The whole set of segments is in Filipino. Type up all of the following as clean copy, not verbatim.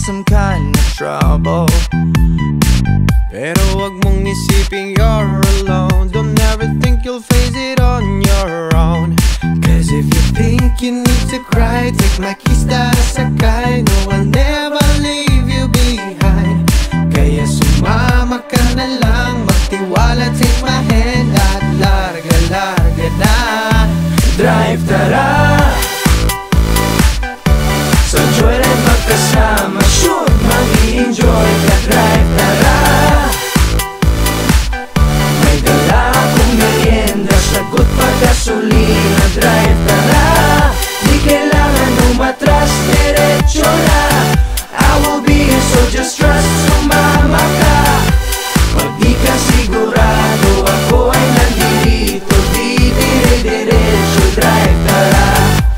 some kind of trouble. Pero wag mong isipin you're alone. Don't ever think you'll face it on your own. Cause if you think you need to cry, take my keys, tara sakay. No, I'll never leave you behind. Kaya sumama ka na lang, magtiwala, take my hand at larga, larga na. Drive, tara! Sa joyride magkasama, shoot, mag-i-enjoy ka. Drive, tara! May dala akong merienda, sagot pa gasolina. Drive, tara! Di kailangan umatras, diretso na. I will be here, so just trust, sumama ka. Pag di ka sigurado, ako ay nandito. Di dire-diretso, drive, tara!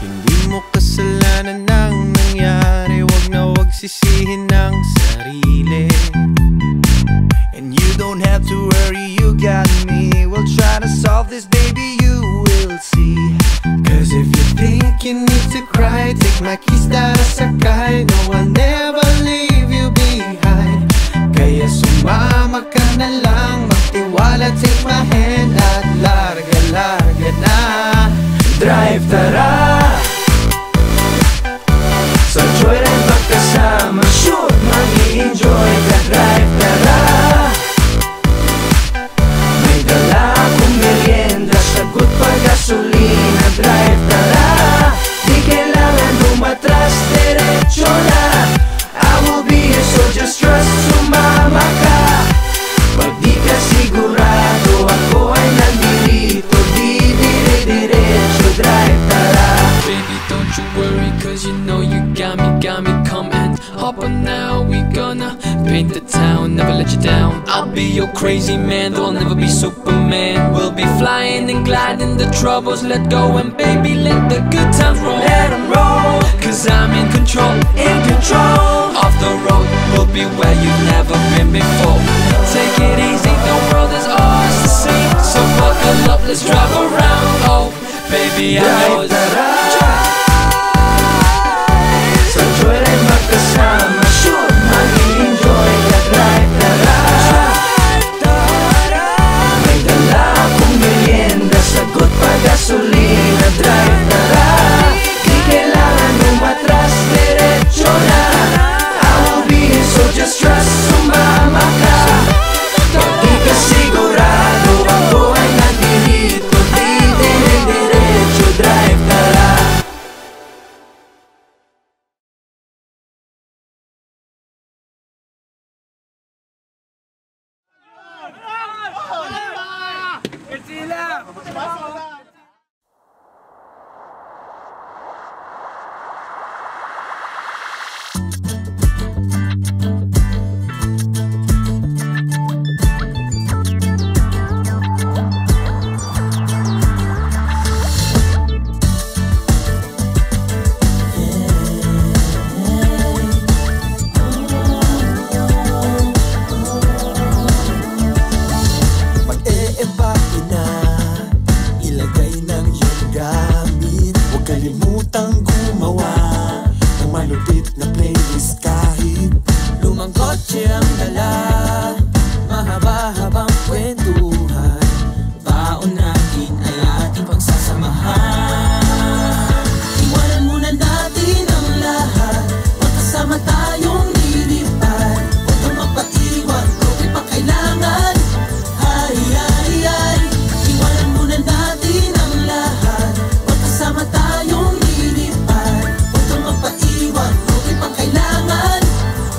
Hindi mo kasalanan ang nangyari, wag na wag sisihin ang sarili. And you don't have to worry, you got me. We'll try to solve this, baby, you will see. Cause if you think you need to cry, take my keys, tara sakay. No, I'll never leave you behind. Kaya sumama ka na lang, magtiwala, take my hand at larga, larga na. Drive, tara! Sa joyride magkasama, shoot, mag-i-enjoy ka. Drive, tara! May dala akong merienda, sagot pa gasolina. Drive, tara! Di kailangan umatras, diretso na. I will be here, so just trust, sumama ka. Pag di ka sigurado, ako ay nandito. Di dire-diretso, drive, tara! Baby, don't you worry, cause you know you got me, come and hop on now. We gonna paint the town, never let you down. I'll be your crazy man, though I'll never be Superman. We'll be flying and gliding, the troubles let go. And baby, let the good times roll. Let 'em roll, Cause I'm in control of the road. We'll be where you've never been before. Take it easy, the world is ours to see. So buckle up, let's drive around. Oh, baby, I know drive, tara! Sa joyride magkasama, shoot, mag-i-enjoy ka. Drive, tara! May dala akong merienda, sagot pa gasolina. Drive, tara! Di kailangan umatras, diretso na. I will be here, so just trust, sumama ka. Pag di ka sigurado, ako ay nandito. Di dire-diretso, drive, tara! Mag-e-embake na, ilagay ng iyong gamit. Huwag kalimutang gumawa ng malupit na playlist. Kahit lumang kotse ang dala, mahaba-habang kwentuhan, baon natin ay ating pagsasamahan. Iwanan muna natin ang lahat, magkasama tayong lilipad. Huwag kang magpaiwan, di pa kailangan. Ay, ay, ay, iwanan muna natin ang lahat, magkasama tayong lilipad. Huwag kang magpaiwan, di pa kailangan.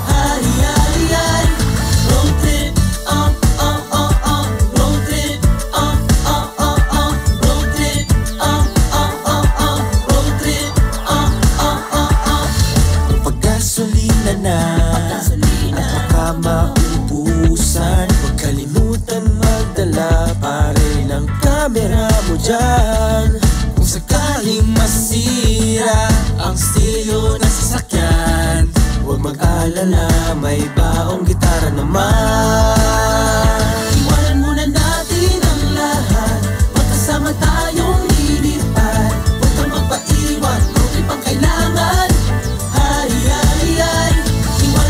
Ay, ay, ay, road trip, road trip, road trip, road trip, paggasolina na, at baka maubusan. Huwag kalimutan magdala pare ng camera mo dyan. Kung sakaling masira ang stereo ng sasakyan, huwag mag-alala, may baong gitara naman. Iwanan muna natin ang lahat, magkasama tayong lilipad. Huwag kang magpaiwan, kung di pang kailangan. Ay, ay, ay, iwanan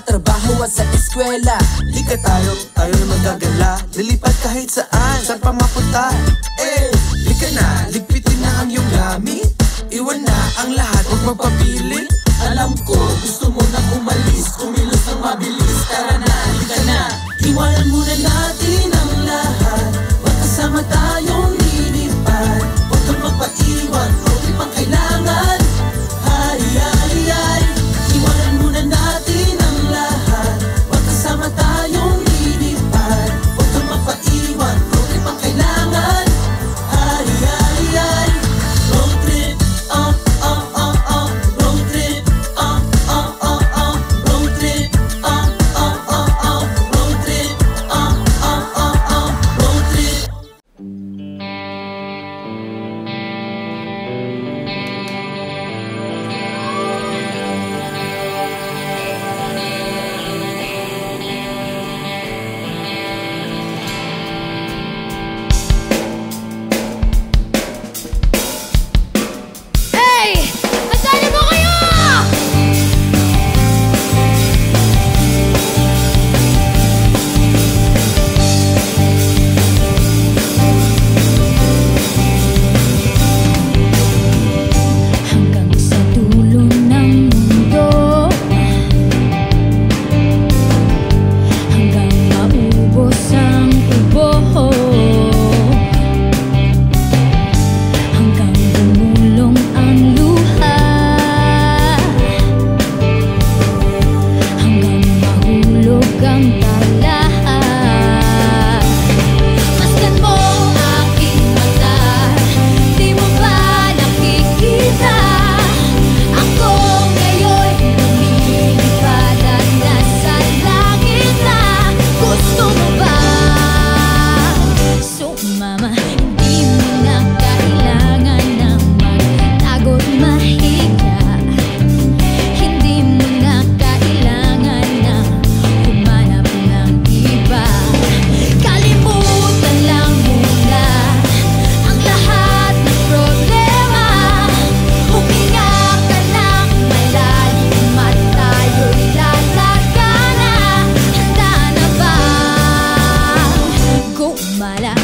trabaho at sa eskwela. Lika tayo na magagala. Lilipat kahit saan pa mapunta. Lika na, ligpitin na ang iyong gamit. Iwan na ang lahat, huwag magpapili. Alam ko, gusto mo na umalis, kumilos ng mabilis. Tara na, lika na. Iwanan muna natin ang lahat, magkasama tayong lilipad. Huwag kang magpaiwan, huwag pang kailangan. Hari, hari, hari. Iwanan muna natin ang lahat, magkasama tayong lilipad. Huwag kang magpaiwan, huwag pang kailangan. Hari, hari, hari. Road trip, road trip, road trip, road trip, road trip. Hey! Nasaan mo kayo? Hanggang sa dulo ng mundo, hanggang maubos ang ubo, hanggang bumulong ang luha, hanggang mahulog ang tala. Masdan mo aking mata, di mo ba nakikita? Ako ngayon lumilipad at nasa langit na. Gusto mo ba sumama? Hindi mo na kailangan na magtago't mahiga. Hindi mo na kailangan na humanap ng iba. Kalimutan lang muna ang lahat ng problema. Huminga ka ng malalim at tayo'y lalagana. Handa na ba gumala?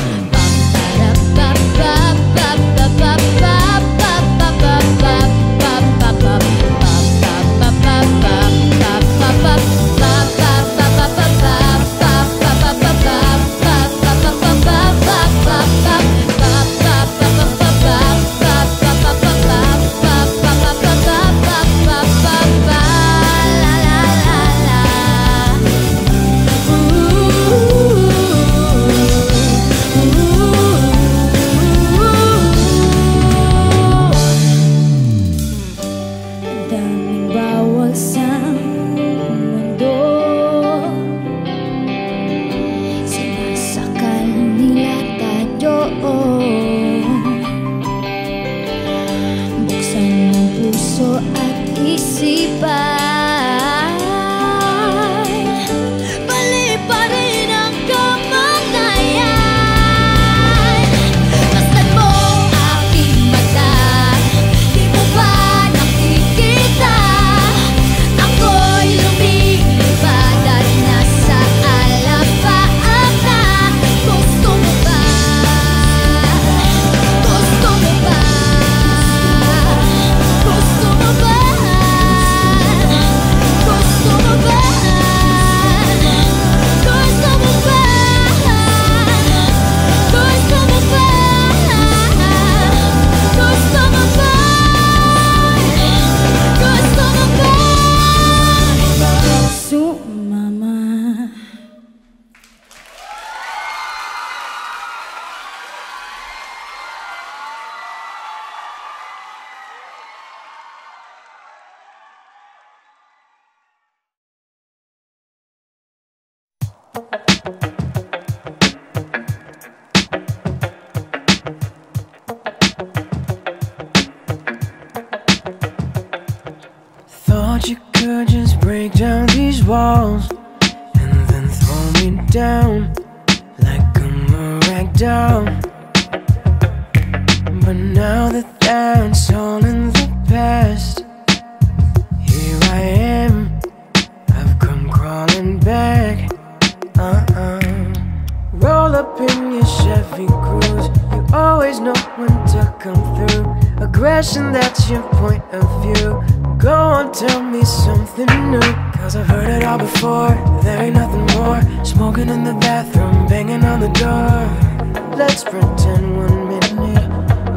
Daming bawal sa mundo, sinasakal nila tayo. Buksan mo puso at isipan, paliparin ang kamatayan. Masdan mo aking mata, di mo ba nakikita? Ako'y lumilipad at nasa alapaap na. Gusto mo ba? Gusto mo ba? Gusto mo ba? Gusto mo ba? Gusto mo ba? Gusto mo ba? Gusto mo ba? Gusto mo ba? Sumama. Thought you could just break down these walls and then throw me down like a rag doll. But now that that's all in the past, here I am, I've come back. Roll up in your Chevy Cruze. You always know when to come through. Aggression, that's your point of view. Go on, tell me something new, cause I've heard it all before. There ain't nothing more. Smoking in the bathroom, banging on the door. Let's pretend 1 minute.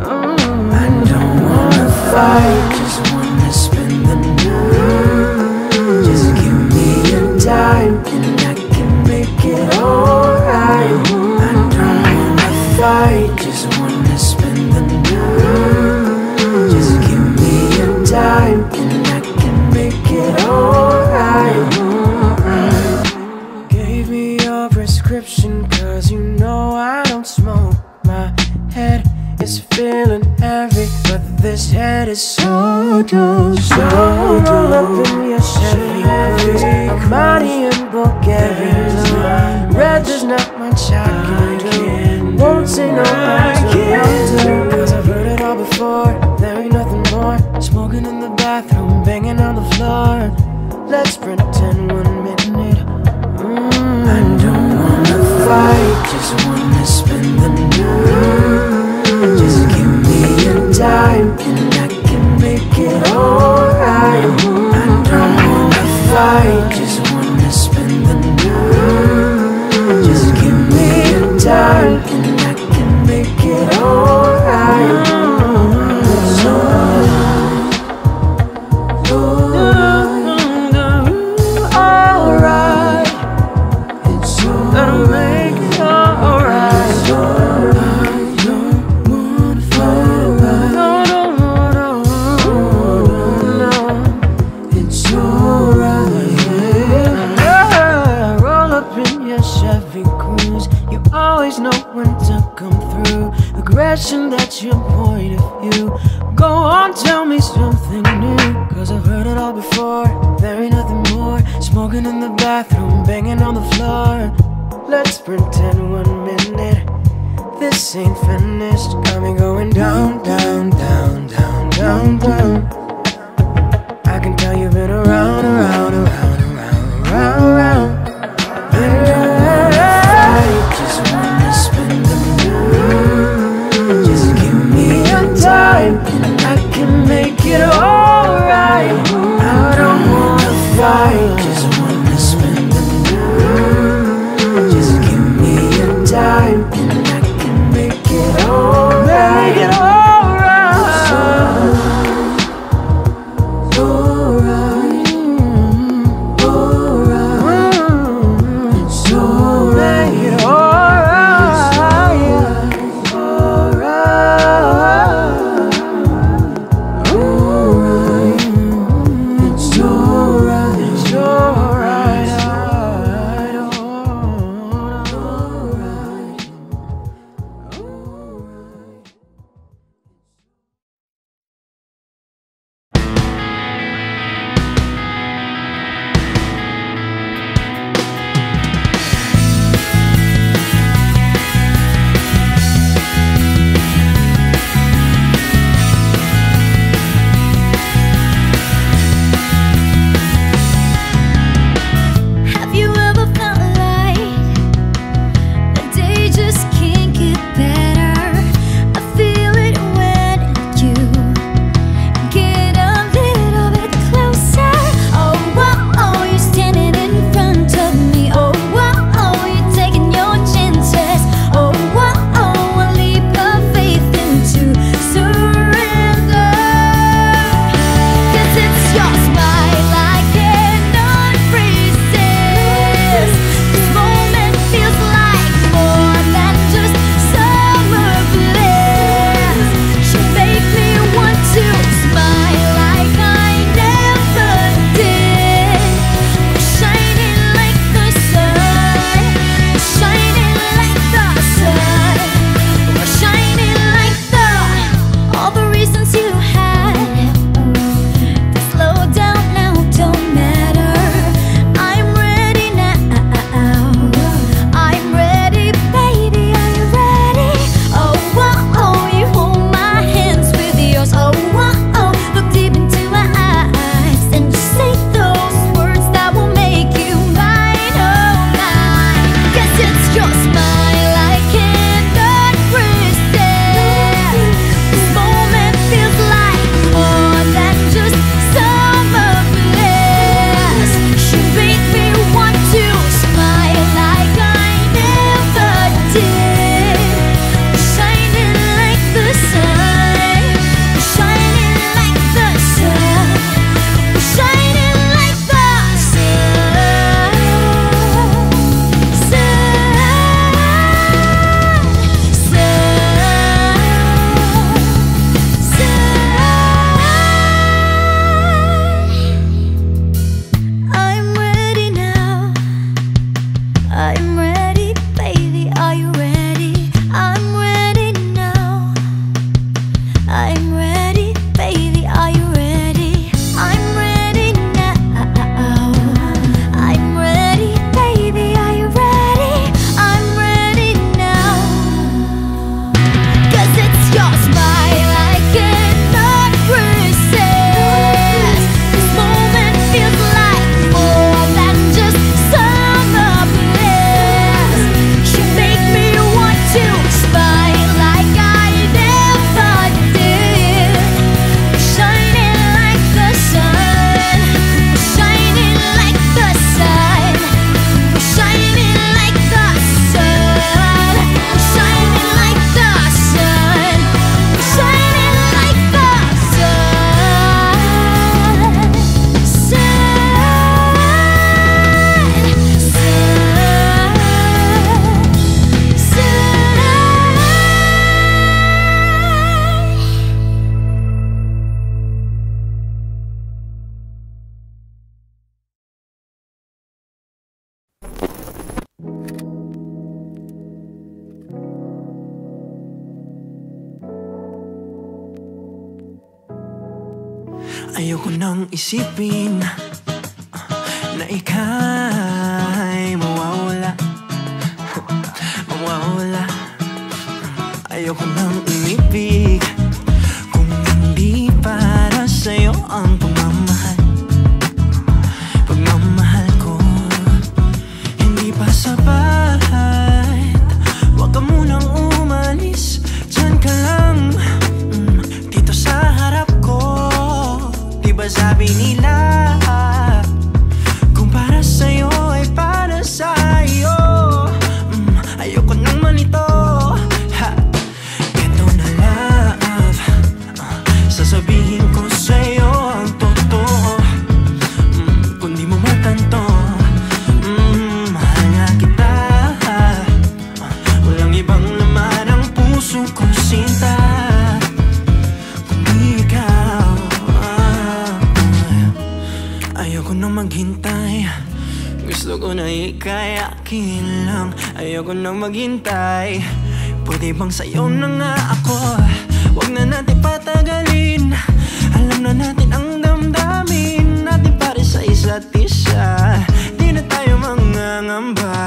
I don't wanna fight, just wanna spend the night. Just give me a dime and I can make it alright. I don't wanna fight, just wanna spend the night. Just give me a dime and I can make it alright. Gave me your prescription cause you know I don't smoke. My head is feeling heavy, but this head is so dope. So roll up in your Chevy Cruze, Money in Bulgaria. Red is not much I can do. Won't say no, I can't, cause I've heard it all before. There ain't nothing more. Smoking in the bathroom, banging on the floor. Let's pretend 1 minute. I don't wanna fight, just wanna spend the night. Just give me a dime and I can make it alright. I don't wanna fight, just wanna spend the night. Just give me a dime and I can make it alright. So alright, it's gonna make it alright. Chevy Cruze, you always know when to come through. Aggression, that's your point of view. Go on, tell me something new, cause I've heard it all before. There ain't nothing more. Smoking in the bathroom, banging on the floor. Let's pretend 1 minute. This ain't finished. Got me going down, down, down, down, down, down. I can tell you've been around, around, around, around, around, around. And I can make it alright. I don't wanna fight, just wanna spend the night. Just give me a dime and I can make it alright. Ayoko nang isipin na ika'y mawawala. Mawawala. Ayoko nang umibig kung hindi para sa'yo ang pagmamahal. Pagmamahal ko hindi pa sapat. Huwag ka munang umalis, dyan ka lang dito sa harap ko. Diba sabi nila kung para sa'yo ay para sa'yo. Ayoko nang malito. Eto na love, sasabihin ko sa'yo ang totoo. Kung di mo matanto, mahal nga kita. Walang ibang laman ang puso kong sinta kundi ikaw. Ayoko nang maghintay, gusto ko na ika'y akin lang. Ayoko nang maghintay, pwede bang sa'yo na nga ako? Huwag na natin patagalin, alam na natin ang damdamin natin para sa isa't isa. Di na tayo mangangamba.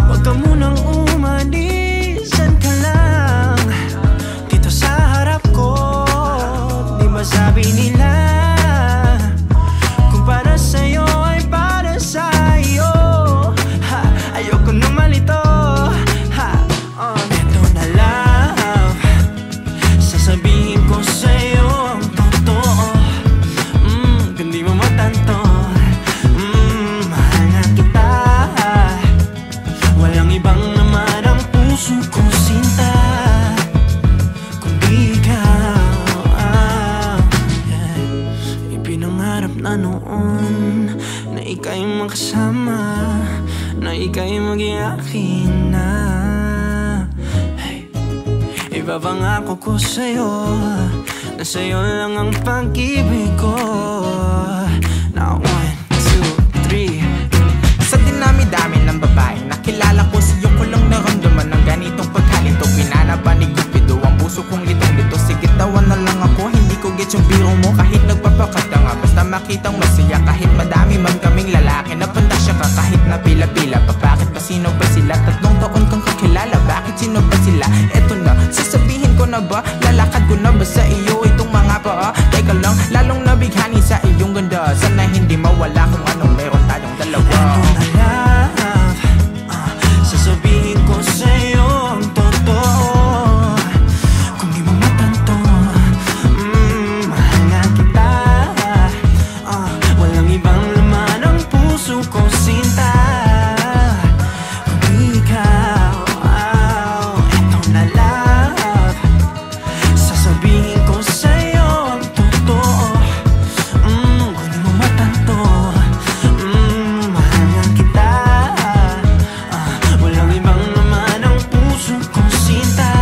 Huwag ka munang umalis, dyan ka lang dito sa harap ko. Di ba sabi nila kung para sa'yo ay para sa'yo. Ayoko nang malito. Eto na love, sasabihin ko sa'yo ang totoo. Kung di mo matanto, mahal nga kita. Walang ibang naman ang puso kong sinta kundi ikaw. Ipinangarap na noon na ika'y makasama, na ika'y maging akin na. Ipapangako ko sa'yo na sa'yo lang ang pag-ibig ko. Now 1, 2, 3. Sa dinami-dami ng babae nakilala ko, sa'yo ko lang naramdaman ng ganitong paghalito. Pinanaba ni Cupido ang puso kong litong-lito. Sige, tawa na lang ako, hindi ko get yung biro mo. Kahit nagpapakata nga, basta makitang masaya. Kahit madami man kaming lalaki, napandasya ka kahit na pila-pila pa. Bakit ba, sino ba sila? 3 taon kang kakilala, bakit sino ba sila? Eto na, sasabihin ko na ba? Lalakad ko na ba sa iyo itong mga paa? Teka lang, lalong nabighani sa iyong ganda. Sana hindi mawala kung anong meron tayong dalawa. Eto na love, sasabihin ko sa'yo ang totoo. Kung di mo matanto, mahal nga kita. Walang ibang laman ang puso kong sinta kundi ikaw. Eto na love, sasabihin ko sa'yo ang totoo. Kung di mo matanto, mahal nga kita. Walang ibang naman ang puso kong sinta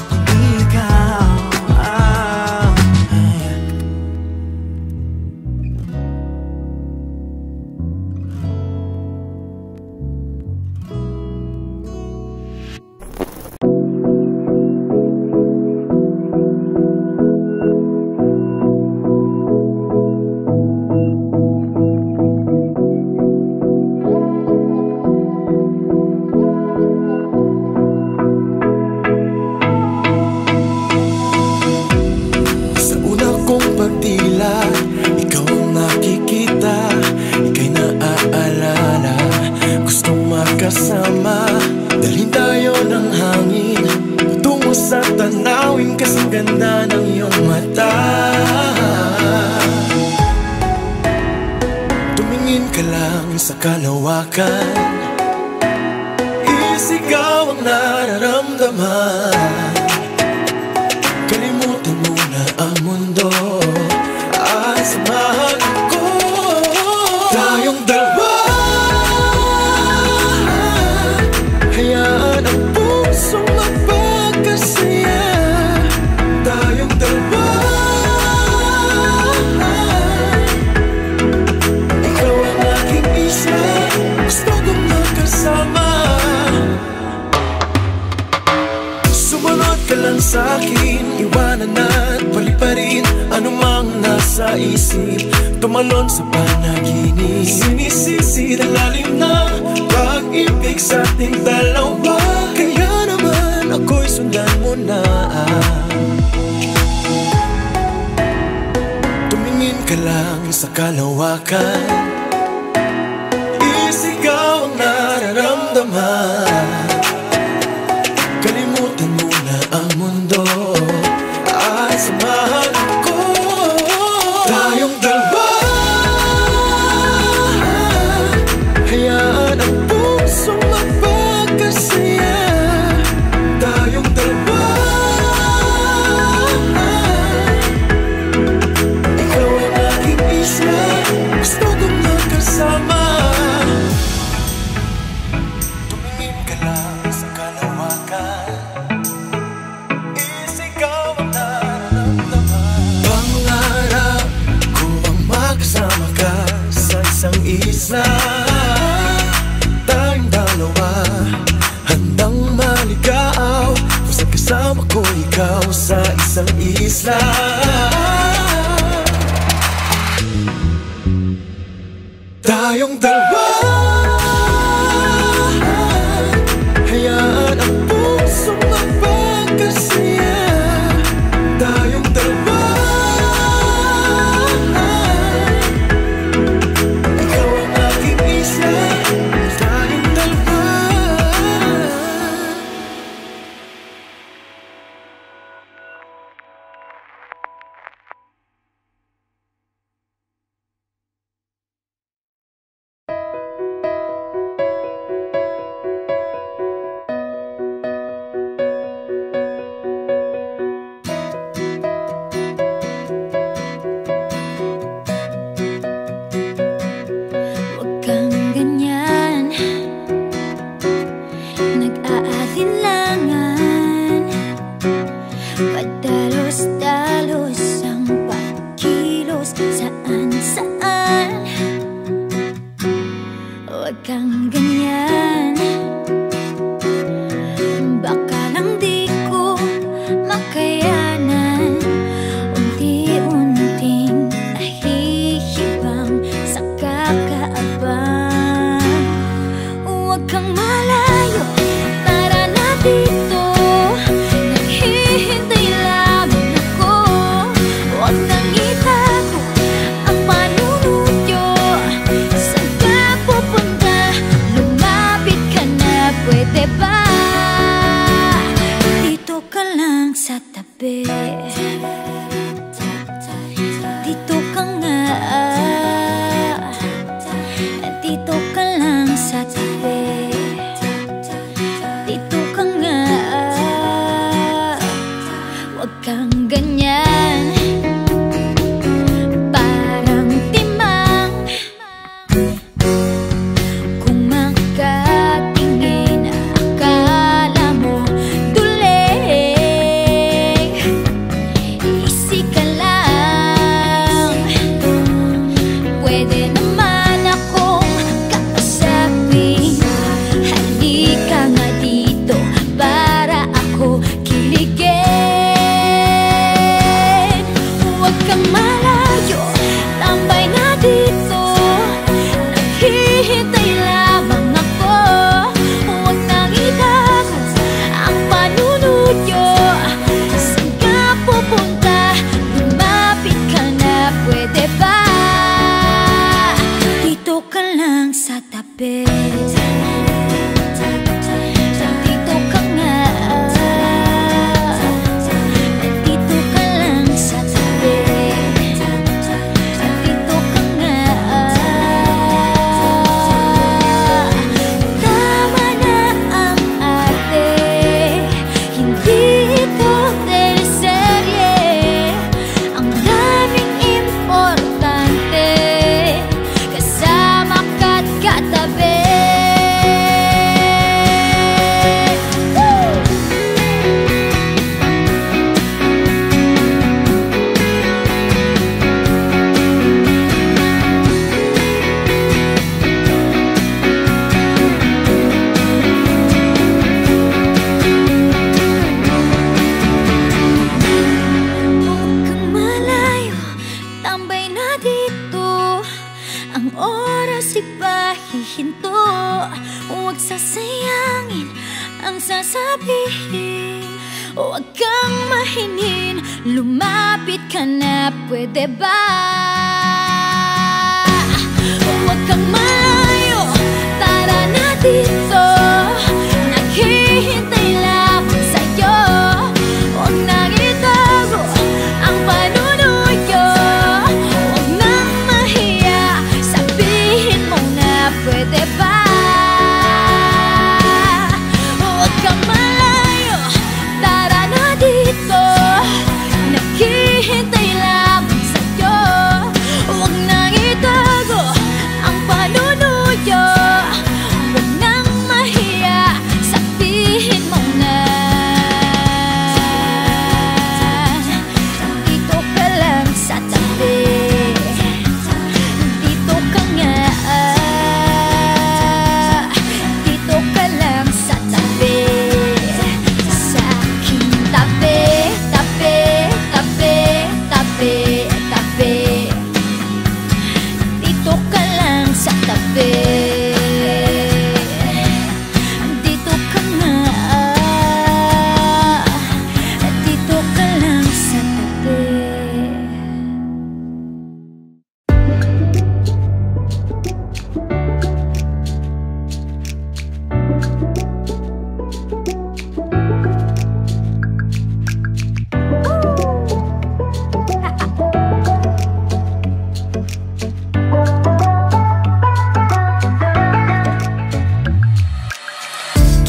kundi ikaw. Sa una kong pagtila, ikaw ang nakikita, ika'y naaalala. Gustong makasama, dalhin tayo ng hangin patungo sa tanawin, kasing ganda ng iyong mata. Tumingin ka lang sa kalawakan, isigaw ang nararamdaman. Kalimutan mo na ang mundo at samahan ko. Tayong dalawa, hayaan ang puso magpagkasaya. Tayong dalawa, ikaw ang aking isa, gusto kong magkasama. Sumunod ka lang sa'kin, iwanan at paliparin anumang nasa isip, tumalon sa panaginip. Sinisisi na lalim na pag-ibig sa ating dalawa, kaya naman ako'y sundan mo na. Tumingin ka lang sa kalawakan, isigaw ang nararamdaman. Kalimutan mo na ang mundo at samahan ko. Tayong dalawa, hayaan ang puso magpagkasaya. Tayong dalawa, ikaw ang aking isa, gusto kong magkasama. Tumingin ka lang sa kalawakan, isigaw ang nararamdaman. Pangarap ko ang makasama ka sa isang isla. Tayong dalawa, handang maligaw, basta kasama ko ikaw sa isang isla. Tayong dalawa, hayaan ang puso magpagkasaya. Tayong dalawa, ikaw ang aking isa. Tayong dalawa. Huwag kang ganyan, nag-aalinlangan, padalos-dalos ang pagkilos saan-saan. Huwag kang ganyan, baka lang di ko makayanan. Unti-unting nahihibang sa kakaabang. Huwag kang malayo, tara na dito, naghihintay lamang ako. Huwag nang itago ang panunodyo, saan ka pupunta? Lumapit ka na, pwede ba? Dito ka lang sa tabi, dito ka nga, dito ka lang sa tabi, dito ka nga. Huwag kang ganyan, parang timang kung makatingin, akala mo duling. sasayangin ang sasabihin. Huwag kang mahinin, lumapit ka na, pwede ba? Huwag kang malayo, tara na dito. Naghihintay lamang sa'yo. Huwag nang itago ang panunuyo. Huwag nang mahiya, sabihin mo na, pwede ba? Huwag kang malayo, tara na dito. Naghihintay lamang sa'yo. Huwag nang itago ang panunuyo. Huwag nang mahiya, sabihin mo na. Dito ka lang sa tabi, dito ka nga. Dito ka lang sa tabi, sa aking tabi. Tabi, tabi, tabi, tabi. Dito ka lang sa tabi, dito ka nga. Dito ka lang sa tabi.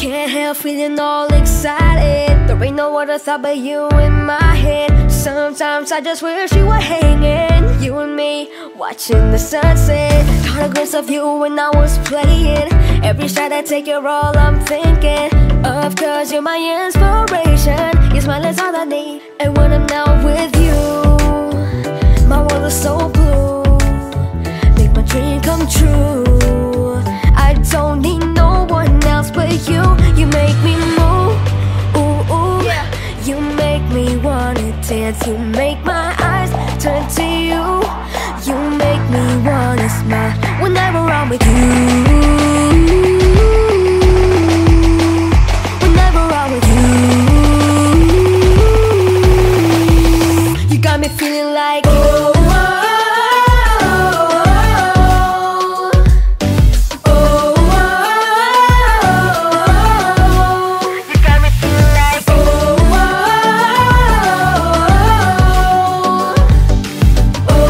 Can't help feeling all excited. There ain't no other thought but you in my head. Sometimes I just wish you were hanging, you and me, watching the sunset. Caught a glimpse of you when I was playing. Every shot I take, you're all I'm thinking of, 'cause you're my inspiration. Your smile is all I need, and when I'm now with you, my world is so blue. Make my dream come true. I don't need no one else but you. You make me move, ooh, ooh. Yeah. You make me wanna dance. You make my eyes turn to you. You make me wanna smile whenever I'm with you. Whenever I'm with you. You got me feeling like, oh, oh, oh, oh, oh. You got me feeling like, oh, oh, oh, oh,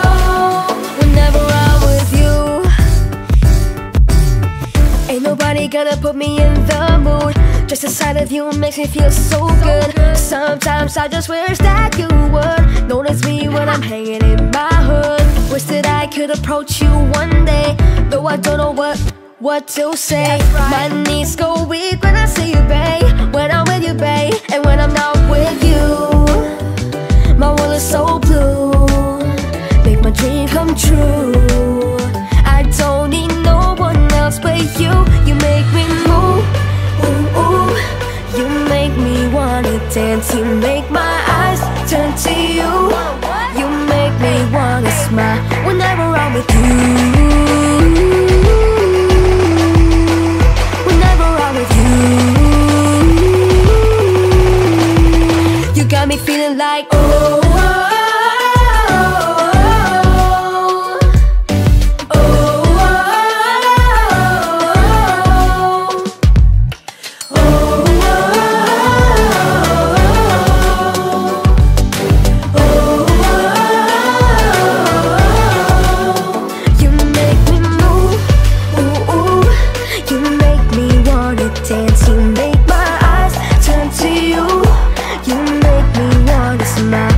oh. Whenever I'm with you, ain't nobody gonna put me in the mood. Just the sight of you makes me feel so good. Sometimes I just wish that you would notice me when I'm hanging in my hood. Wish that I could approach you one day, though I don't know what to say. My knees go weak when I see you, babe. When I'm with you, babe, and when I'm not with you, my world is so blue. Make my dream come true. I don't need no one else but you. You make me move, ooh, ooh. You make me wanna dance. You make my eyes turn to you. You make me wanna smile whenever I'm with you. Whenever I'm with you. You got me feeling like, oh, oh, oh, oh, oh, oh, You make me move, ooh, ooh. You make me wanna dance. You make my eyes turn to you. You make me wanna smile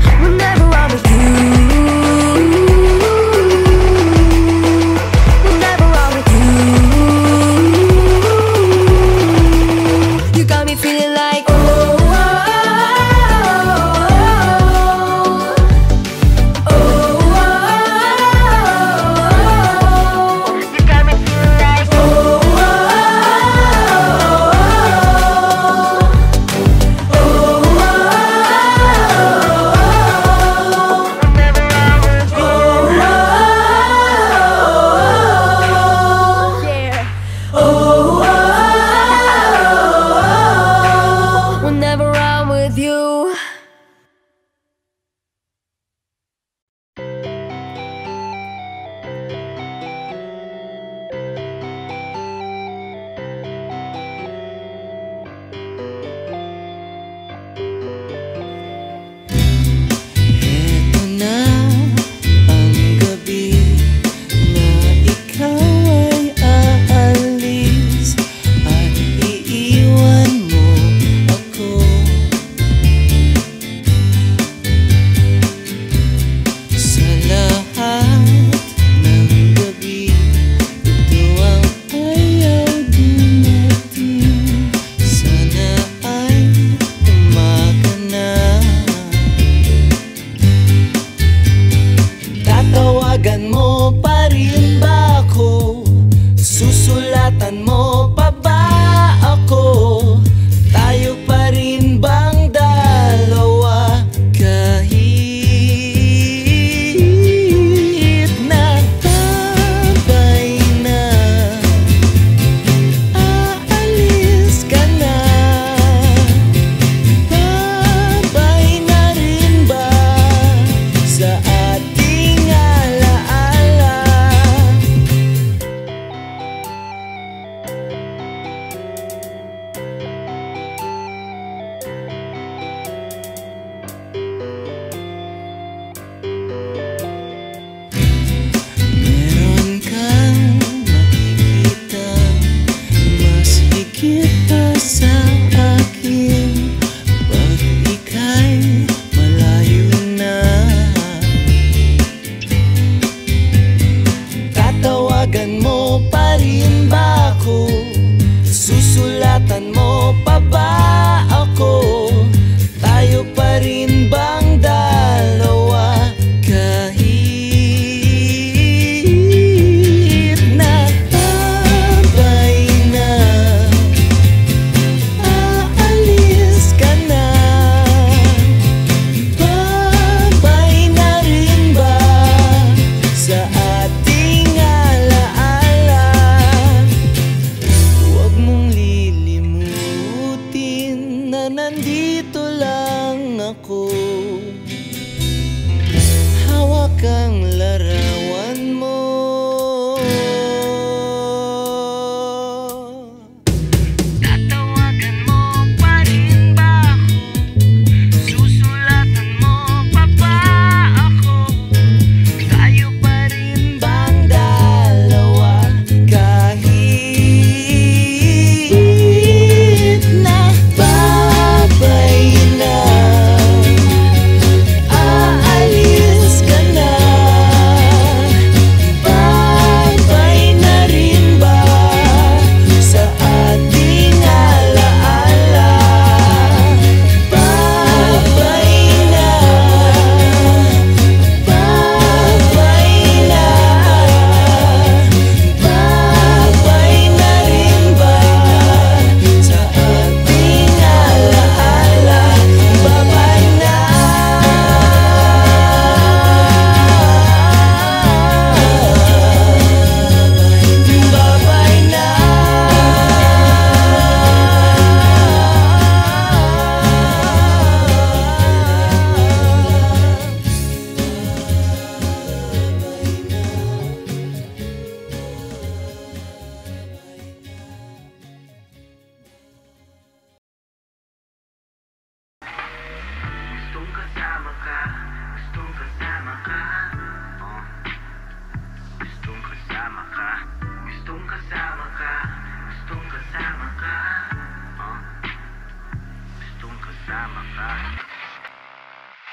nandito lang ako. Hawak ang larawan mo. Tatawagan mo pa rin ba ako? Susulatan mo pa ba ako? Tayo pa rin bang dalawa? Kahit na babay na, aalis ka na, babay na rin ba sa ating alaala? Babay na, babay na, babay na rin ba sa ating alaala? Babay na. Babay na. Gustong kasama ka, gustong kasama ka. Gustong kasama ka, gustong kasama ka, gustong kasama ka. Gustong kasama ka.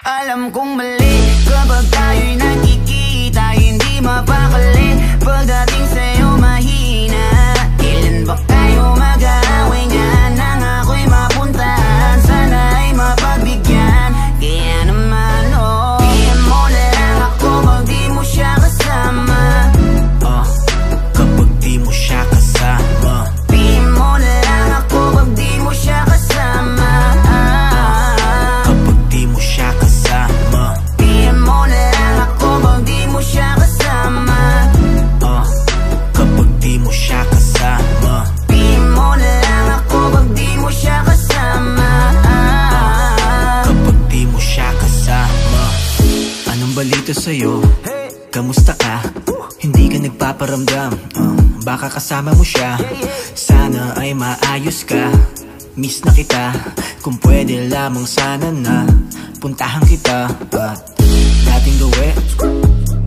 Alam kong mali kapag tayo'y nagkikita, hindi mapakali. Pagdating sa'yo mahina. Kailan ba kayo mag-aaway nga nang ako'y mapuntahan? Sana ay mapagbigyan. Kaya naman PM mo na lang ako pag di mo siya kasama. Kapag di mo siya kasama, PM mo na lang ako pag di mo siya kasama. kapag di mo siya kasama, PM mo na lang ako pag di mo siya kasama. kapag di mo siya kasama, PM mo na lang ako pag di mo siya kasama. kapag di mo siya kasama. Anong balita sa'yo? Kamusta ka? Hindi ka nagpaparamdam, baka kasama mo siya. Sana ay maayos ka. Miss na kita, kung pwede lamang sana na puntahan kita at nating gawin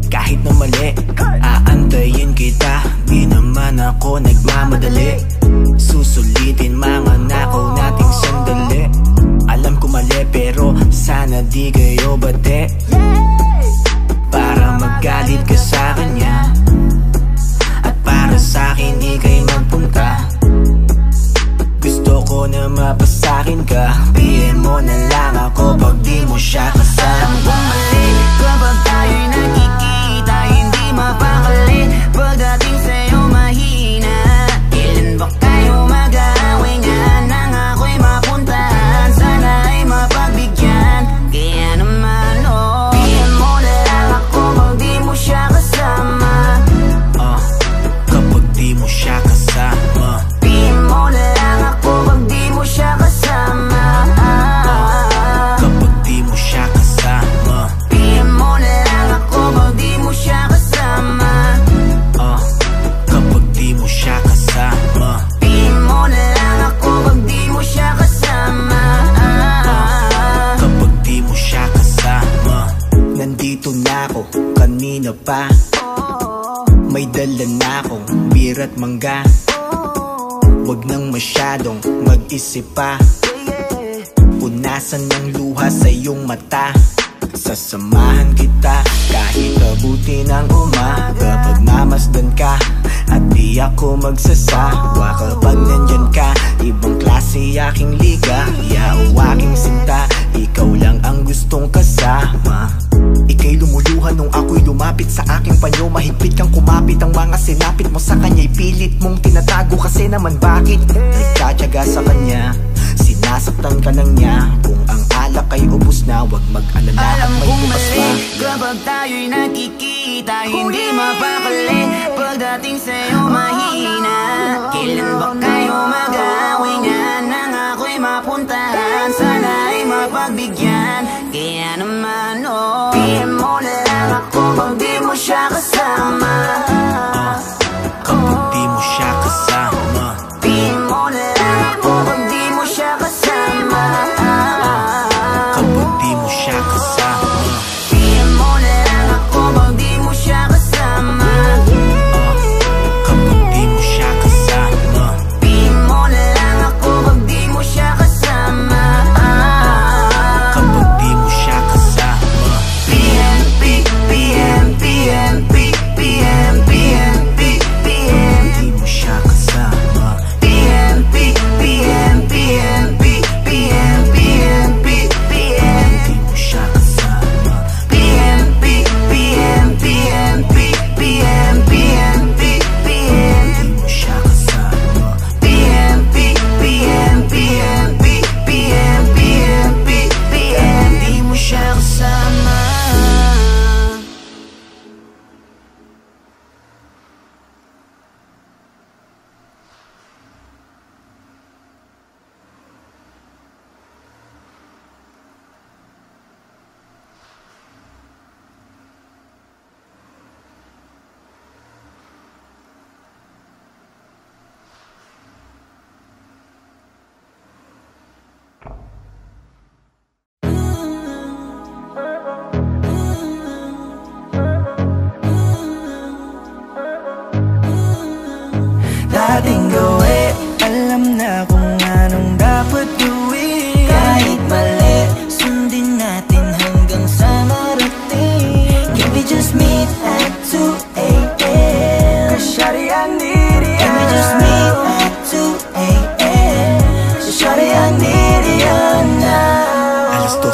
kahit na mali. Aantayin kita, di naman ako nagmamadali. Susulitin mga nakaw nating sandali. Alam ko mali pero sana di kayo bate, para magalit ka sa kanya at para sa akin di kayo magpunta. Gusto ko na mapasakin ka. PM mo na lang ako pag di mo siya kasama. Alam kong mali kapag tayo'y nagkikita, hindi mapakali. Pagdating sa'yo mahina. Kailan ba kayo mag-aaway nga nang ako'y mapuntahan? Sana ay mapagbigyan. Kaya naman PM mo na lang ako pag di mo siya kasama. Kapag di mo siya kasama, PM mo na lang ako pag di mo siya kasama. kapag di mo siya kasama, PM mo na lang ako pag di mo siya kasama. kapag di mo siya kasama, PM mo na lang ako pag di mo siya kasama. kapag di mo siya kasama. Nandito na ako kanina pa, may dala na akong beer at mangga. Huwag nang masyadong mag-isip pa, punasan ng luha sa iyong mata. Sasamahan kita kahit abuti ng umaga. Pagmamasdan ka at di ako magsasawa kapag nandyan ka. Ibang klase aking liga, yaw aking sinta. Ikaw lang ang gustong kasama. Ika'y lumuluhan nung ako'y lumapit sa aking panyo. Mahigpit kang kumapit, ang mga sinapit mo sa kanya'y pilit mong tinatago. Kasi naman bakit nagtsatsaga sa kanya? Sinasaktan ka lang niya. Kung ang alak ay ubos na, wag mag-alala at Alam may kong bukas mali pa. kapag tayo'y nakikita, hindi mapakali. Pagdating sa'yo mahina. Kailan ba kayo mag-aaway nga nang ako'y mapuntahan? Sa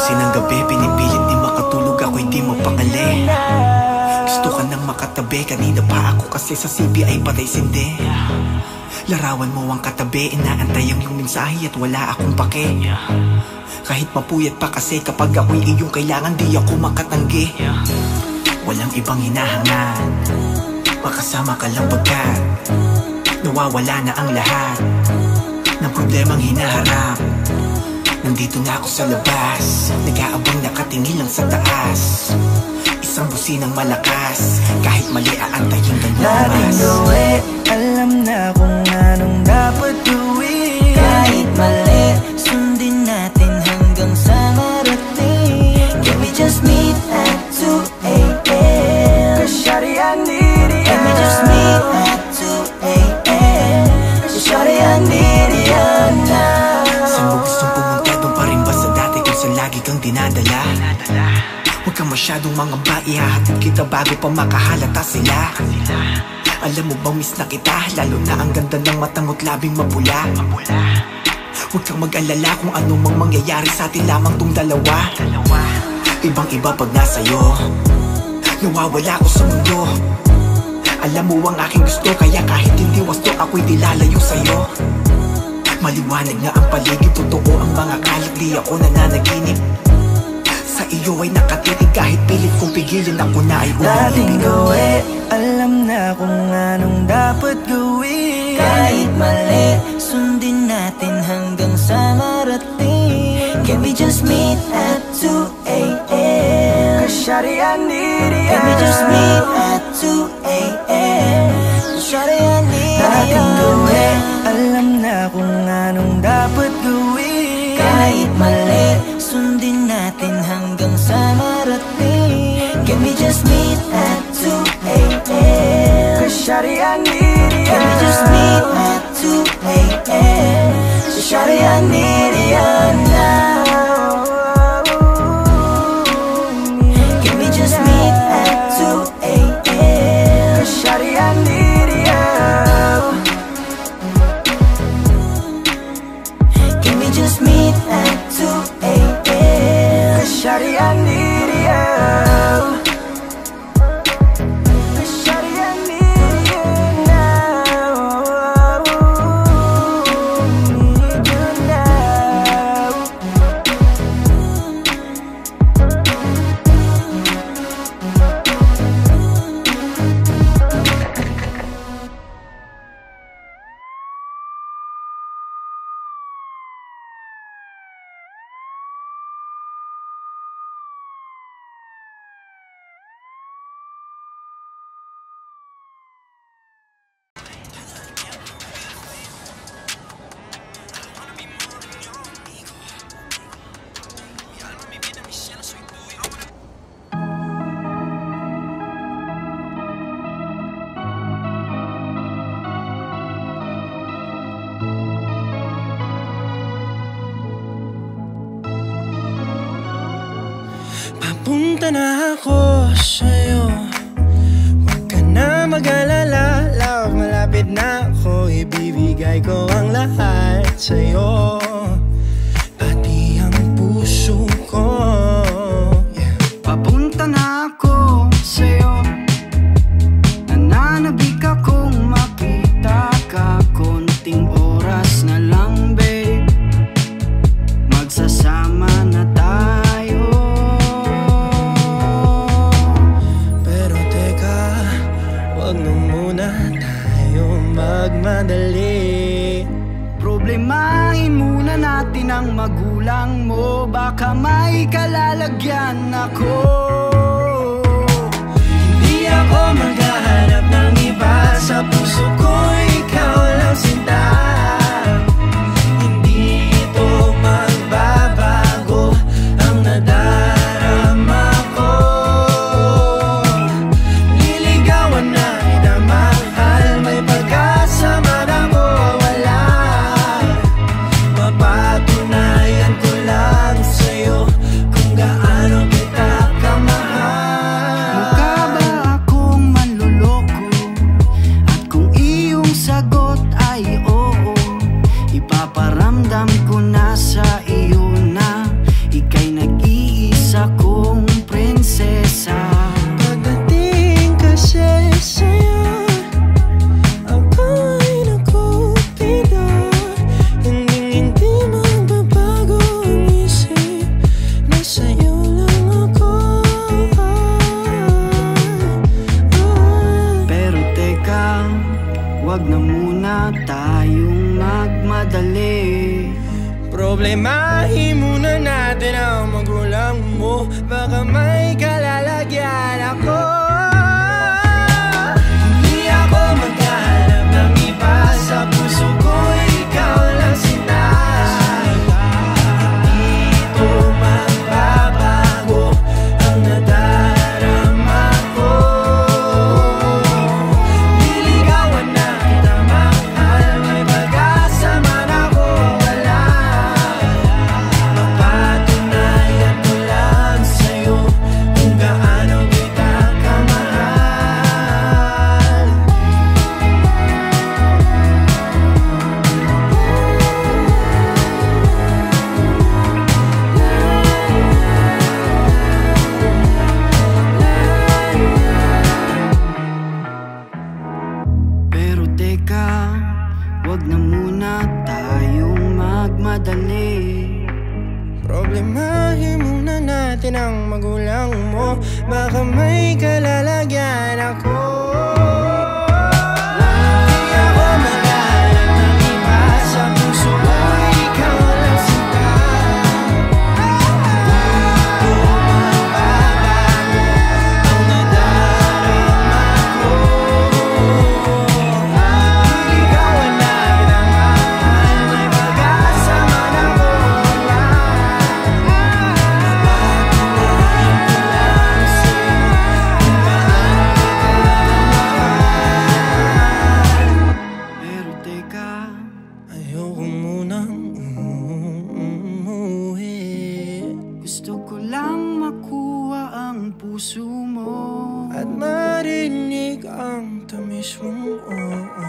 12 ng gabi, pinipilit di makatulog, ako'y di mapakali. Gusto ka nang makatabi, kanina pa ako kasi sa CBI patay sindi. Larawan mo ang katabi, inaantay ang iyong mensahe at wala akong pake. Kahit mapuyat pa kasi kapag ako'y iyong kailangan, di ako makatanggi. Walang ibang hinahangad, makasama ka lang pagkat nawawala na ang lahat ng problemang hinaharap. Nandito na ako sa labas, nag-aabang nakatingin lang sa taas. Isang businang malakas, kahit mali aantayin ka lumabas. Alam na kung anong dapat gawin. Kahit mali, sundin natin hanggang sa marating. Can we just meet at 2 a.m.? Cause shawty, I need ya. Can we just meet at 2 a.m.? Cause shawty, I need ya now. Saan mo gustong pumunta, doon pa rin ba sa dati kung saan lagi kang dinadala? Huwag kang masyadong mangamba, ihahatid kita bago pa makahalata sila. Alam mo bang miss na kita, lalo na ang ganda ng matang mo't labing mapula. Huwag kang mag-alala kung ano mang mangyayari sa atin lamang tong dalawa. Ibang iba pag nasa'yo, nawawala ko sa mundo. Alam mo ang aking gusto, kaya kahit hindi wasto, ako'y di lalayo sa'yo. Maliwanag na ang paligid, totoo ang mga kalat, di ako nananaginip. Sa iyo ay nakatitig, kahit pilit kong pigilin, ako na ay nating gawin. Alam na kung anong dapat gawin. Kahit mali, sundin natin hanggang sa marating. Can we just meet at 2 a.m.? Cause shawty, I need ya. Can we just meet at 2 a.m.? Shawty, I need ya. Nating gawin. Alam na kung anong dapat gawin. Kahit mali, sundin natin hanggang sa marating. Can we just meet at 2 a.m.? Cause shawty, I need ya. Can we just meet at 2 a.m.? So shawty, I need ya now. Can we just meet at 2 a.m.? Cause shawty, I need ya. Can we just meet at 2 a.m.? Cause shawty, I need ya. Cause shawty, I need you now. Need you now. Papunta na ako sa'yo, huwag ka na mag-alala. Love, malapit na ako, ibibigay ko ang lahat sa'yo, pati ang puso ko. Papunta na ako sa'yo, nananabik akong makita ka. Konting oras na lang babe, magsasama na tayo. Pero teka, wag na muna tayo magmadali. Problemahin muna natin ang magulang mo, baka may kalalagyan ako. Hindi ako maghahanap ng iba, sa puso ko ikaw lang sinta. Hindi ito magbabago, ang nadarama ko. Liligawan na kita mahal, may pag-asa man ako wala. Mapatunayan ko lang sa'yo kung gaano kita kamahal. Mukha ba akong manloloko? At kung iyong sagot ay oo, Problemahin muna natin ang magulang mo, baka may kalalagyan ako. Hindi ako maghanap ng iba, sa puso ko ikaw lang sinay. Dito magbabago ang nadarama ko. Niligawan na kita mahal, may pag-asa man ako wala. Mapatunayan ko lang sa'yo kung gaano kita kamahal. Pero teka, wag na muna tayong magmadali. Problemahin muna natin ang magulang mo, baka may kalalagyan ako. Hindi ako maghanap ng iba, sa puso ko ikaw lang sinta. Dito magbabago ang nadarama ko. Niligawan na kita mahal, may pag-asa man ako wala. Mapatunayan ko lang sa'yo kung gaano kita kamahal. Pero teka, ayoko munang umuwi. Gusto ko lang makuha ang puso mo at marinig ang tamis mong oo.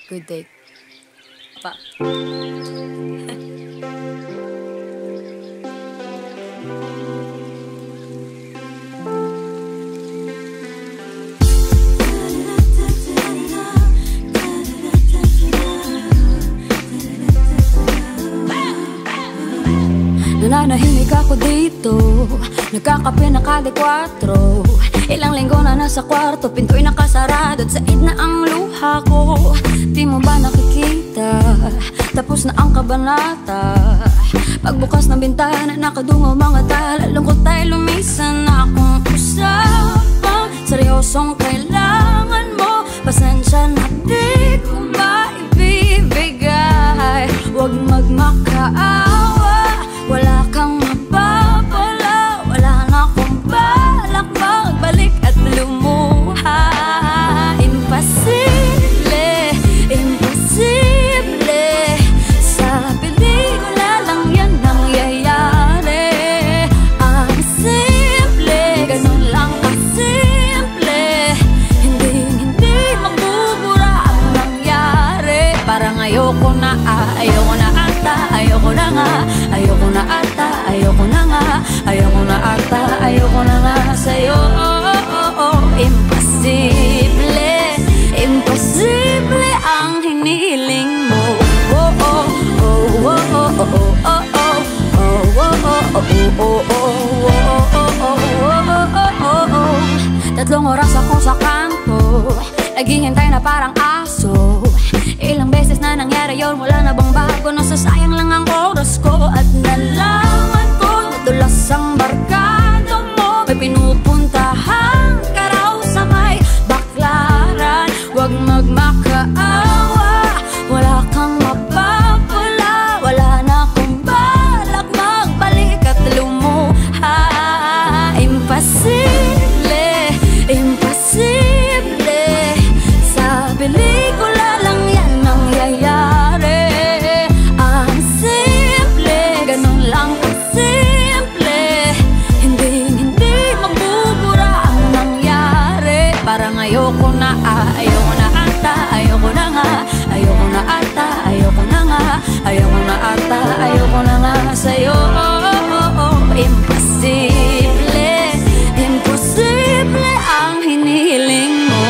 Good day. Pa. Nananahimik ako dito, nagkakape na kada 4. Ilang linggo na nasa kwarto, pinto'y nakasarado at said na ang luha ko. Di mo ba nakikita, tapos na ang kabanata. Pagbukas ng bintana, nakadungaw mga tala. Lungkot tayo lumisan na akong usapang seryosong kailangan mo. Pasensya na di ko maibibigay. Huwag magmakaawa, wala kang mapapala. Wala na akong balak magbalik at lumuha. Imposible, imposible. Sa pelikula lang yan nangyayari. Ang simple, ganun lang kasimple. Hindi magbubura ang nangyari. Parang ayoko na ata, ayoko na nga. Ayoko na ata, ayoko na nga. Ayoko na ata, ayoko na nga sa'yo. Imposible, imposible ang hinihiling mo. Tatlong oras akong sa kanto, naghihintay na parang aso. Ilang beses na nangyari yun, wala na bang bago? Nasasayang lang ang oras ko at nalaman ko nadulas ang barkada mo. May pinupuntahan ka raw sa may baklaran. Huwag magmakaawa, wala kang mapapala. Wala na akong balak magbalik at lumuha. Imposible, imposible. Sa pelikula lang yan nangyayari. Ang simple, ganun lang kasimple. Hindi magbubura ang nangyari. Parang ayoko na ata, ayoko na nga. Ayoko na ata, ayoko na nga. Ayoko na ata, ayoko na nga sa'yo. Imposible, imposible ang hinihiling mo.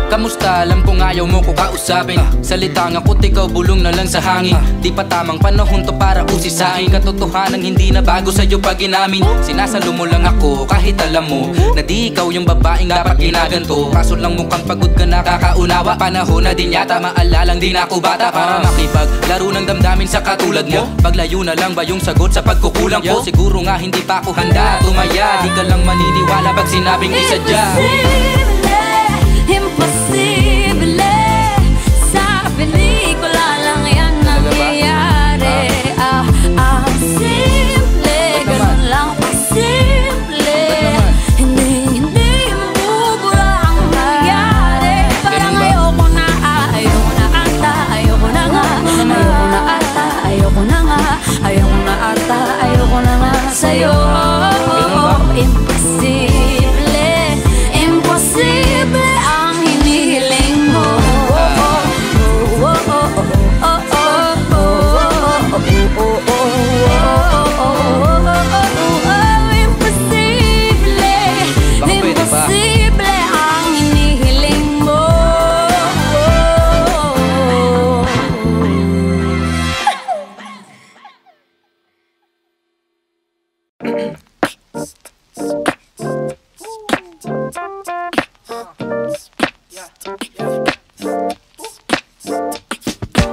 Kamusta? Alam kong ayaw mo ko kausapin. Salita nga ko't ikaw bulong na lang sa hangin. Di pa tamang panahon to para usisain. Katotohanang hindi na bago sa'yo pag inamin. Sinasalo mo lang ako kahit alam mo na di ikaw yung babaeng dapat ginaganto. Kaso lang mukhang pagod ka na kakaunawa. Panahon na din yata maalalang di na ako bata para makipaglaro ng damdamin sa katulad mo. Paglayo na lang ba yung sagot sa pagkukulang ko? Siguro nga hindi pa ako handa tumaya. Di ka lang maniniwala pag sinabing isadya. Imposible, sa pelikula lang yan nangyayari. Simple, ganun lang kasimple. Hindi mabubura ang nangyari. Parang ayoko na ata, ayoko na nga. Ayoko na ata, ayoko na nga. Ayoko na ata, ayoko na nga sa'yo. Imposible, imposible ang hinihiling mo. Imposible, imposible ang hinihiling mo.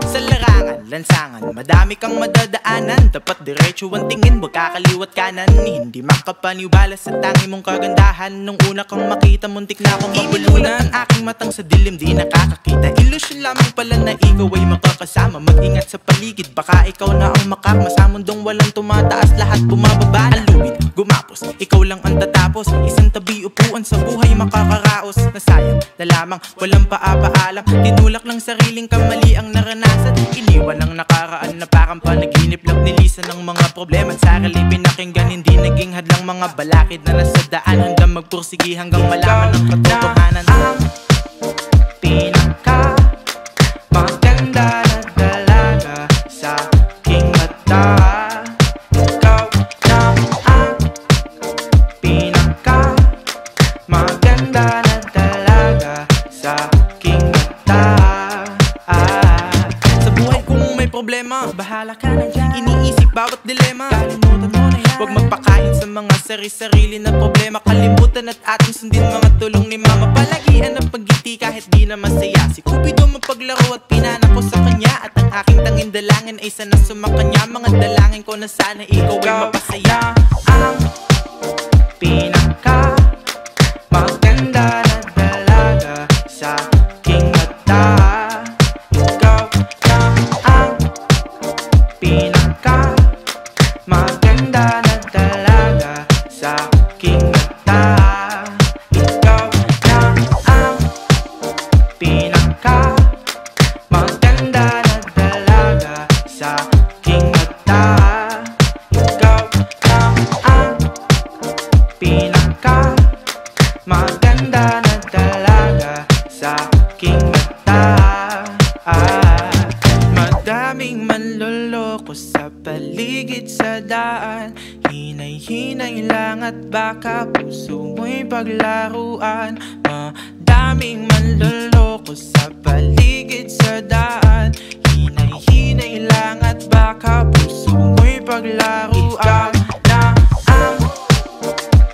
Sa larangan, lansangan, madami kang madadaanan. Dapat diretso ang tingin, wag kakaliwat kanan. Hindi makapaniwala sa tangi mong kagandahan. Nung una kang makita, muntik na akong mabulunan. Ang aking matang sa dilim, di nakakakita. Ilusyon lamang pala na ikaw ay makakasama. Mag-ingat sa paligid, baka ikaw na ang makarma. Sa mundong walang tumataas, lahat bumababa na. Alubid, gumapos, ikaw lang ang tatapos. Isang tabi upuan sa buhay makakaraos. Nasayang na lamang, walang paapaalam. Tinulak lang sariling kamali ang naranasan. Iniwan ang nakaraan na parang panaginip lang. Nilisan ng mga problema at sarili pinakinggan. Hindi naging hadlang mga balakid na nasa daan. Hanggang magpursigi, hanggang malaman ang katotohanan. Ang pinaka maganda na dalaga sa aking mata. Ikaw lang ang pinaka maganda na dalaga sa aking mata. Sa buhay kung may problema, bahala ka na dyan. Iniisip bawat dilema, kalimutan mo na yan. Huwag magpakain sa mga sarili na problema. Kalimutan at ating sundin mga tulong ni mama. Palagian ng pagngiti kahit di na masaya. Si Cupido mapaglaro at pinana ko sa kanya. At ang aking tanging dalangin ay sana sumakanya. Mga dalangin ko na sana ikaw ay mapasaya. Ang pinaka maganda na dalaga sa aking mata. Ikaw lang ang pinaka maganda na dalaga sa aking mata. Ikaw lang ang pinaka maganda na dalaga sa aking mata. Ikaw lang ang pinaka maganda na dalaga sa aking mata. Madaming manloloko sa paligid sa daan. Hinay-hinay lang at baka puso mo'y paglaruan. Madaming manloloko sa paligid sa daan. Hinay-hinay lang at baka puso mo'y paglaruan. Na ang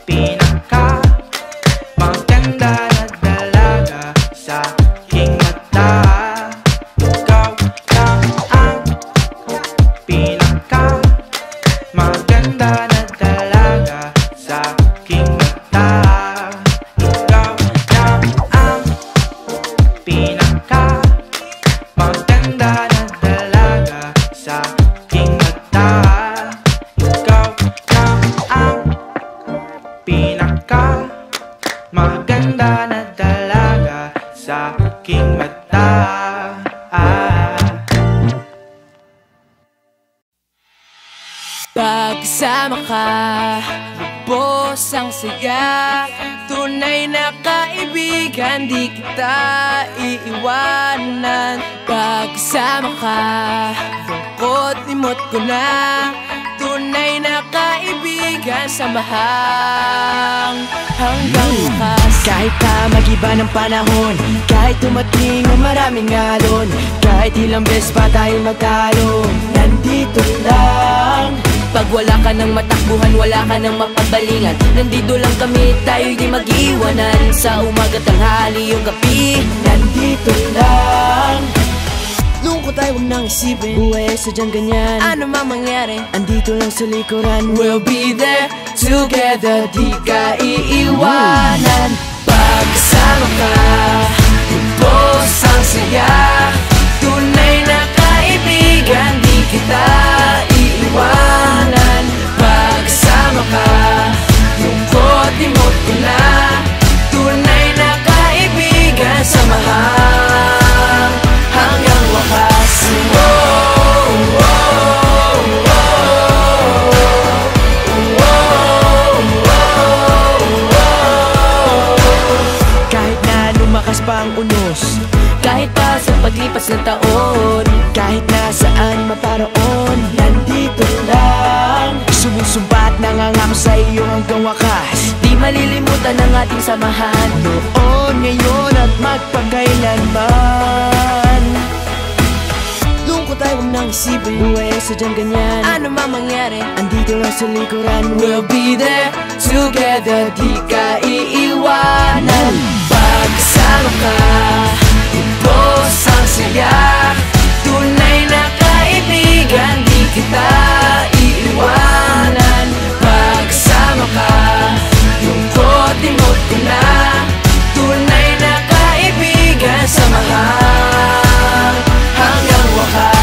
pinaka maganda na dalaga sa aking mata. Ikaw lang ang pinaka maganda na dalaga sa aking mata. Ikaw lang ang pinaka maganda na dalaga sa aking mata. Ikaw lang ang pinaka maganda na dalaga sa aking mata. Pagkasama ka, lubos ang saya. Tunay na kaibigan, di kita iiwanan. Pagkasama ka, lungkot limot ko na. Tunay na kaibigan, kaibigan, samahang hanggang wakas. Kahit pa mag-iba ng panahon, kahit tumating ng maraming alon, kahit ilang beses pa tayo magtalo, nandito lang. Pag wala ka ng matakbuhan, wala ka ng mapagbalingan, nandito lang kami, tayo'y di mag-iwanan. Sa umaga, tanghali, yung gabi, nandito lang. Lungkot ay huwag nang isipin, buhay ay sadyang ganyan. Ano man mangyari, andito lang sa likuran. We'll be there together, di ka iiwanan. Pagkasama ka, lubos ang saya. Tunay na kaibigan, di kita iiwanan. Pagkasama ka, lungkot imot ko na. Tunay na kaibigan, samahang hanggang wakas. Kahit na lumakas pa ang unos, kahit pa sa paglipas ng taon, kahit na saan maparoon, nandito lang. Sumusumpa at nangangako sa iyo hanggang wakas. Di malilimutan ang ating samahan, noon, ngayon at magpakailanman. Lungkot ay huwag nang isipin, buhay ay sadyang ganyan. Ano man mangyari, andito lang sa likuran. We'll be there together, di ka iiwanan. Pagkasama ka, lubos ang saya. Tunay na kaibigan, di kita iiwanan. Pagkasama ka, lungkot imot ko na. Tunay na kaibigan, samahang hanggang wakas.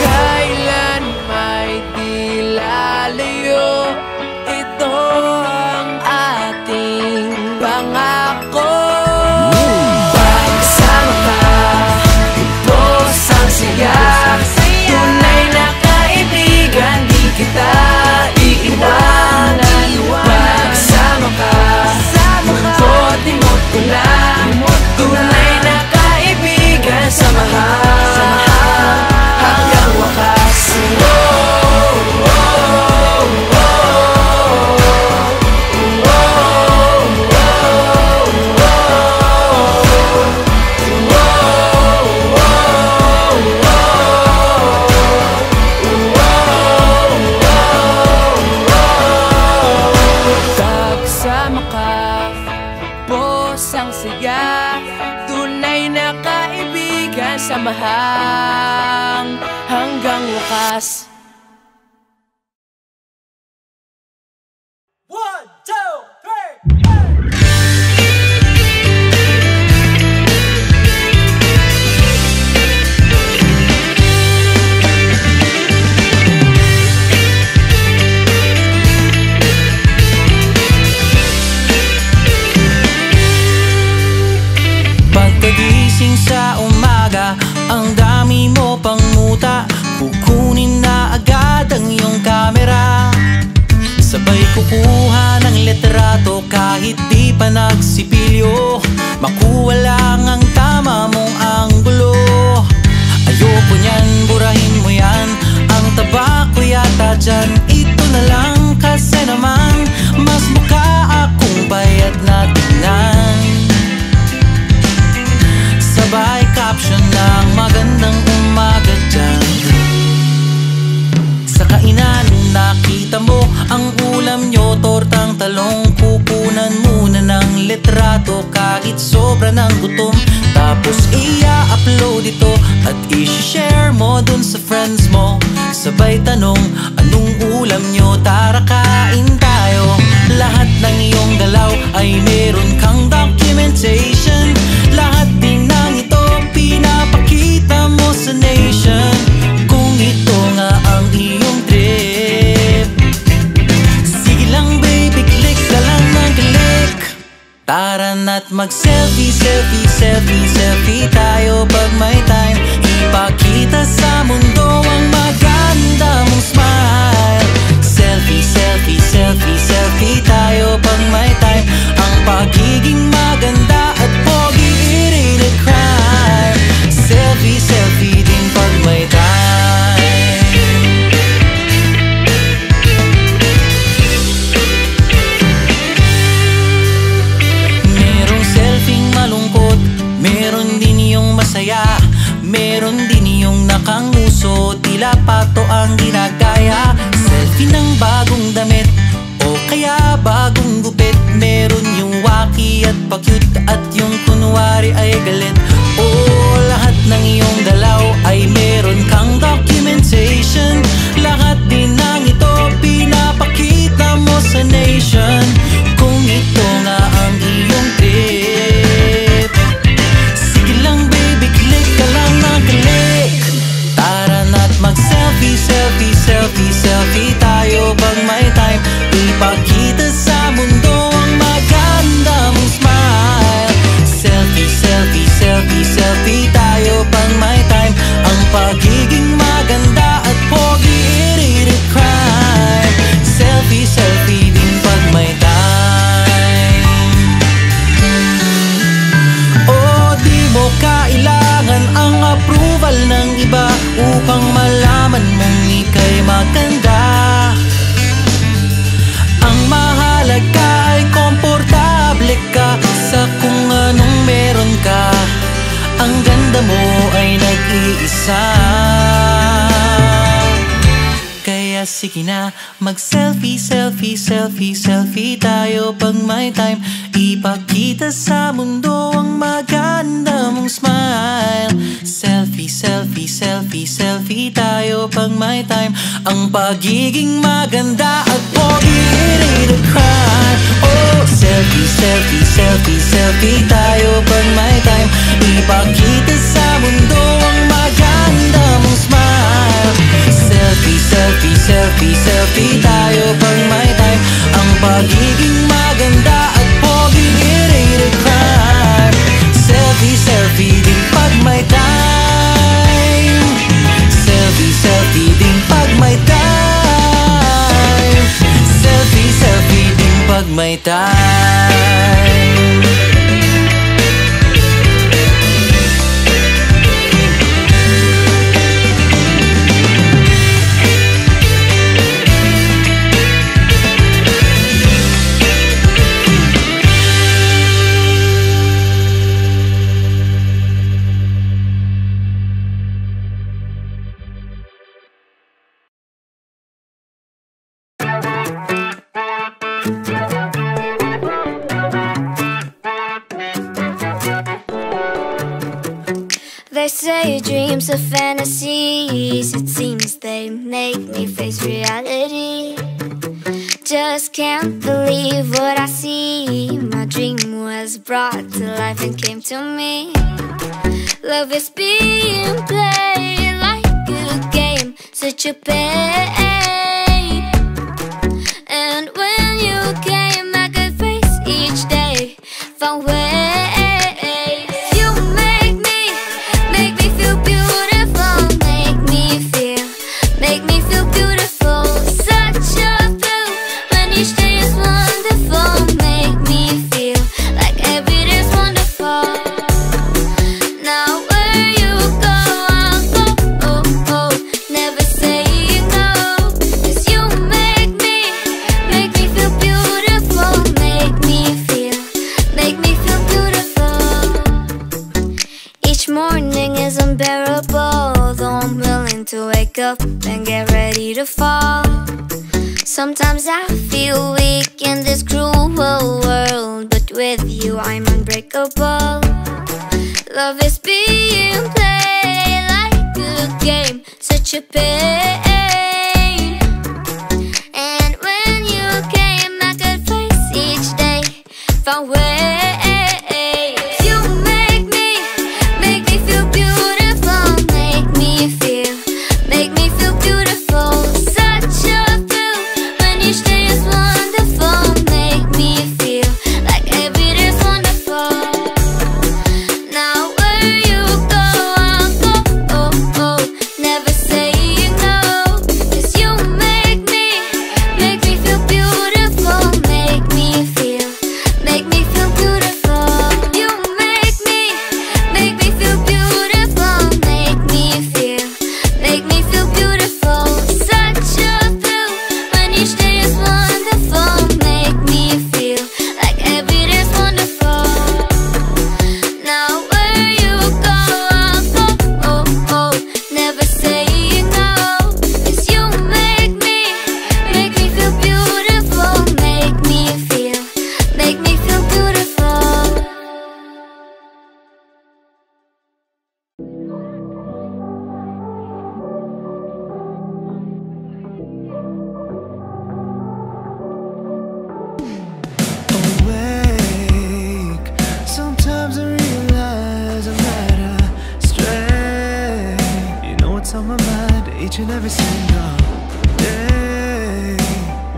Kailan may di lalayo, ito ang ating pangako. Pagkasama ka, lubos ang saya. Tunay na kaibigan, di kita iiwanan. Pagkasama ka, lungkot imot ko na. Tunay na kaibigan, samahang hanggang wakas. Pagkasama ka, lubos ang saya. Tunay na kaibigan, samahang hanggang wakas. Pagkagising sa umaga, ang dami mo pang muta. Kukunin na agad ang iyong kamera. Sabay kukuha ng litrato kahit di pa nagsipilyo. Makuha lang ang tama mong anggulo. Ayoko niyan, burahin mo yan. Ang tabako yata dyan, ito na lang. Kasi naman, mas mukha akong bayad na tingnan. Sabay caption ng magandang umaga dyan. Sa kainan nakita mo ang ulam nyo, tortang talong. Kukunan muna ng litrato kahit sobra ng gutom. Tapos i-upload ito at i-share mo dun sa friends mo. Sabay tanong, anong ulam nyo? Tara kain tayo. Lahat ng iyong galaw ay meron kang documentation. Lahat din ng ito pinapakita mo sa nation. Kung ito nga ang iyong trip, sige lang baby, click ka lang ng click. Tara na't mag-selfie, selfie, selfie, selfie tayo pag may time. Ipakita sa mundo ang maganda mong smile. Selfie, selfie, selfie, selfie tayo pag may time. Ang pagiging maganda at pogi pa-cute at yung kunwari ay galit. Oh, lahat ng iyong galaw ay meron kang documentation. Lahat din ng ito pinapakita mo sa nation. Kung ito nga ang iyong trip, sige lang baby, click ka lang na click. Tara na't mag-selfie, selfie, selfie, selfie tayo pag may time. Ipakita sa mundo ang maganda mong smile. Selfie, selfie, selfie, selfie tayo pag may time. Ang pagiging maganda at pogi, it ain't a crime. Selfie, selfie din pag may time. Oh, di mo kailangan ang approval ng iba upang malaman mong ika'y maganda. Ang mahalaga ay komportable ka sa kung anong meron ka. Ang ganda mo ay nag-iisa. Kaya sige na, mag-selfie, selfie, selfie, selfie tayo pag may time. Ipakita sa mundo ang maganda mong smile. Selfie, selfie, selfie, selfie tayo pag may time. Ang pagiging maganda at pogi, it ain't a crime. Oh, selfie, selfie, selfie, selfie tayo pag may time. Ipakita sa mundo ang maganda mong smile. Selfie, selfie, selfie, selfie tayo pag may time. Ang pagiging maganda at pogi, it ain't a crime. Selfie, selfie din pag may time. Selfie, selfie din pag may time. Selfie, selfie din pag may time. They say dreams are fantasies. It seems they make me face reality. Just can't believe what I see. My dream was brought to life and came to me. Love is being played like a game, such a pain. And when you came, I could face each day, found ways. Up and get ready to fall. Sometimes I feel weak in this cruel world, but with you I'm unbreakable. Love is being played like a game, such a pain. And when you came, I could face each day, found ways. Beautiful. each and every single day.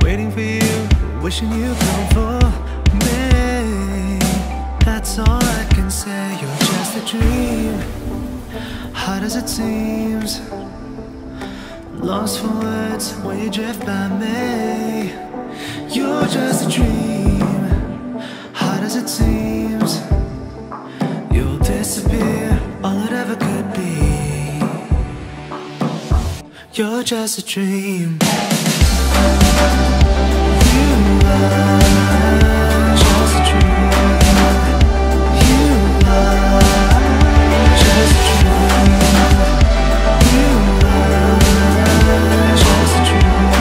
Waiting for you, wishing you come for me. That's all I can say, you're just a dream. Hard as it seems, lost for words when you drift by me. You're just a dream. Hard as it seems, you'll disappear, all it ever could be. You're just a dream. You are just a dream. You are just a dream. You are just a dream.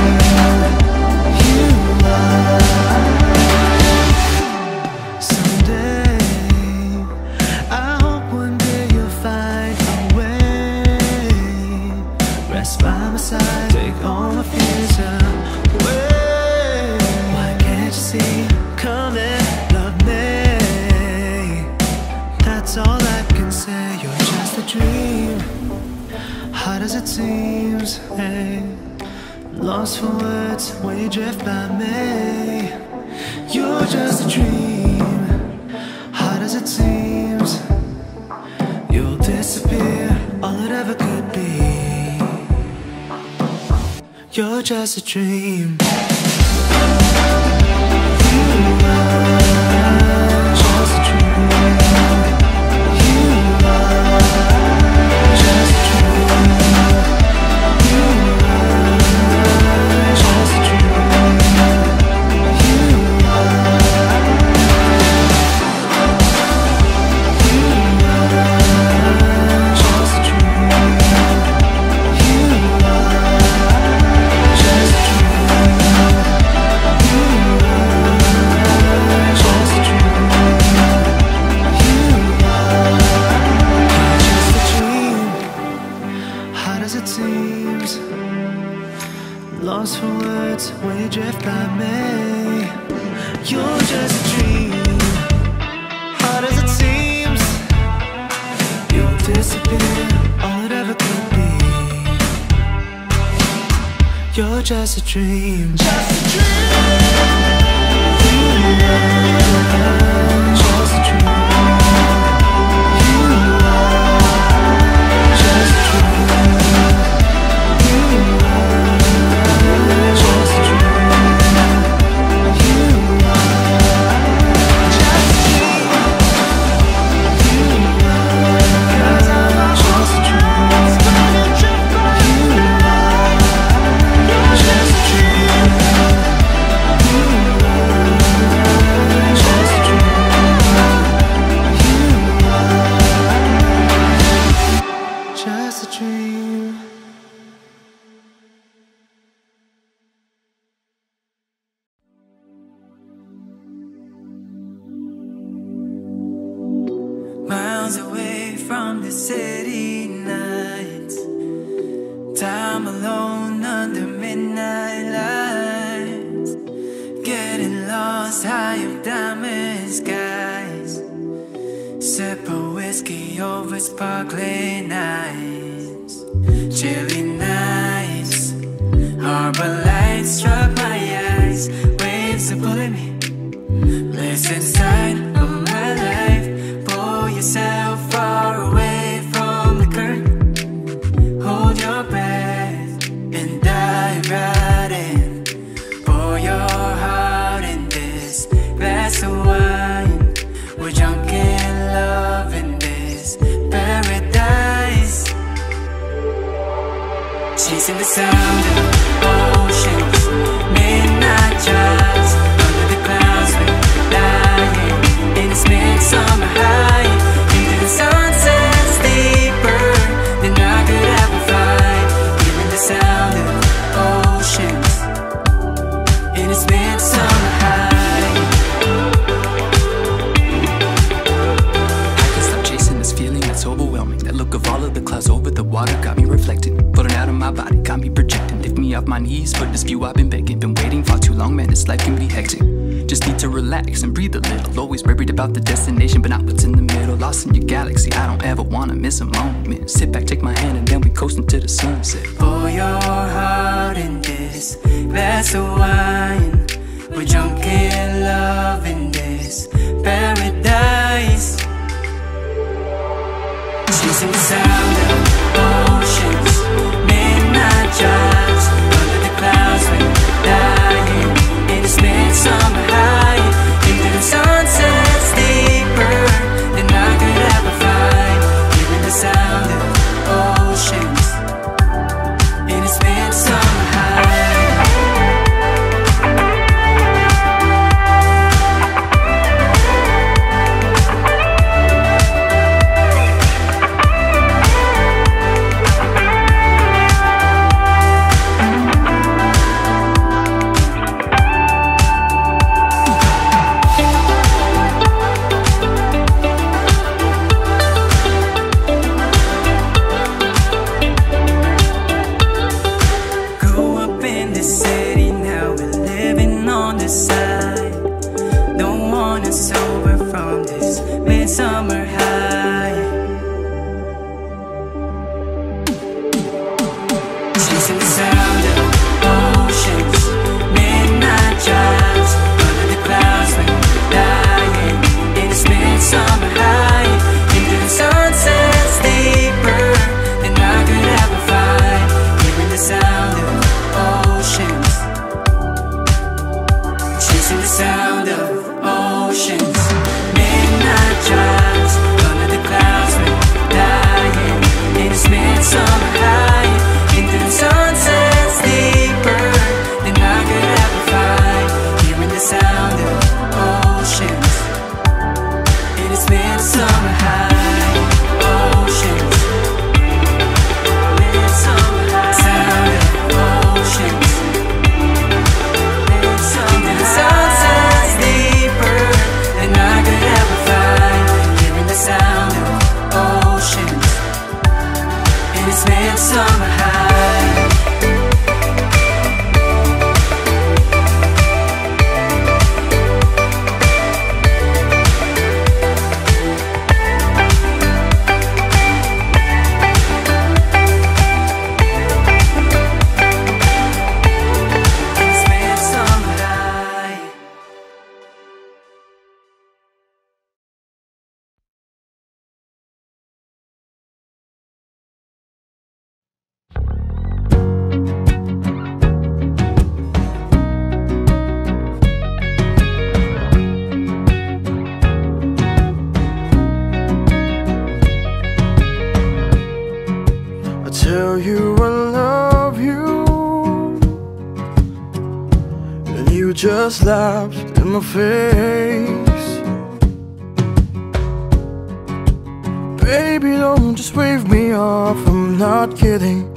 You are. Someday I hope one day you'll find a way. Rest by my side, take all my fears away. Why can't you see? Come and love me. That's all I can say, you're just a dream. Hard as it seems, hey. Lost for words when you drift by me. You're just a dream. Hard as it seems, you'll disappear, all it ever could be. You're just a dream. You are just a dream. You are just a dream. You are just a dream. You are. You are just a dream. You are just a dream. You are just a dream. You are just a dream. Hard as it seems, lost for words when you drift by me. You're just a dream. Hard as it seems, you'll disappear, all it ever could be. You're just a dream. Just a dream. You are just a dream. You are just a dream. You are just a dream. You are just a dream. You are just a dream. You are just a dream. You are just a dream. You are just a dream. Miles away from the city nights, time alone under midnight lights, getting lost high of diamond skies, sip of whiskey over sparkling nights, chilly nights, harbor lights struck my eyes, waves are pulling me, place inside of my life. Pull yourself far away from the current. Hold your breath and dive right in. Pour your heart in this glass of wine. We're drunk in love in this paradise. Chasing the sound of oceans, midnight drives under the clouds. We're lying in this midsummer high, into the sunsets deeper than I could ever find. Hearing the sound of oceans in this midsummer high. I can't stop chasing this feeling that's overwhelming. That look of all of the clouds over the water got me reflecting. Floating out of my body, got me projecting. Lift me me off my knees for this view I've been begging. Been waiting far too long, man, this life can be hectic. Just need to relax and breathe a little. Always worried about the destination, but not what's in the middle. Lost in your galaxy, I don't ever wanna miss a moment. Sit back, take my hand, and then we coast into the sunset. Pour your heart in this glass of wine. We're drunk in love in this paradise. Chasing the sound of oceans, midnight drives under the clouds, we're dying in this midsummer high. Into the sunsets deeper than I could ever find. Hearing the sound of oceans in this midsummer high. Summer high, chasing the sound of oceans, midnight drives under the clouds, we're dying in this midsummer high. Into the sunsets deeper than I could ever find. Hearing the sound of oceans, chasing the sound of oceans. Midnight drives under the clouds, we're dying in this midsummer high. Into the sunsets deeper than I could ever find. Hearing the sound of oceans in this midsummer high. Oceans, midsummer high. Sound of oceans, midsummer high. Into the sunsets deeper than I could ever find. Hearing the sound of oceans in its midsummer high. It's midsummer high. I tell you I love you, and you just laughed in my face. Baby, don't just wave me off, I'm not kidding.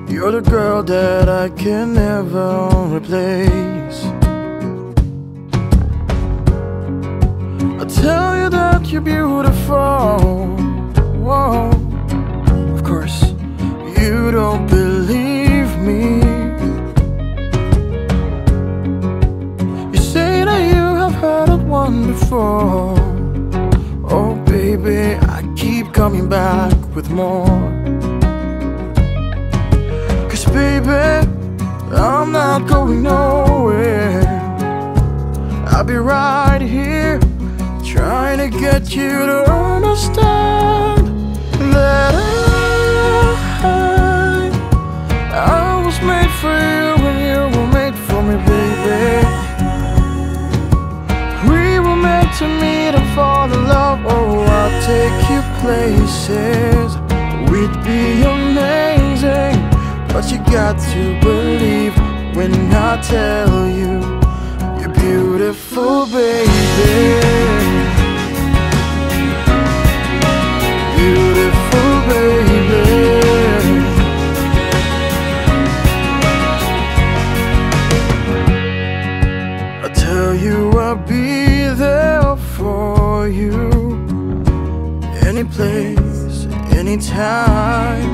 You're the girl that I can never replace. I tell you that you're beautiful. Whoa. Of course, you don't believe me. You say that you have heard of one before. Oh baby, I keep coming back with more. Cause baby, I'm not going nowhere. I'll be right here, trying to get you to understand that I was made for you and you were made for me, baby. We were meant to meet and fall in love. Oh, I'll take you places, we'd be amazing. But you got to believe when I tell you you're beautiful, baby. Beautiful, baby. I tell you I'll be there for you, any place, anytime.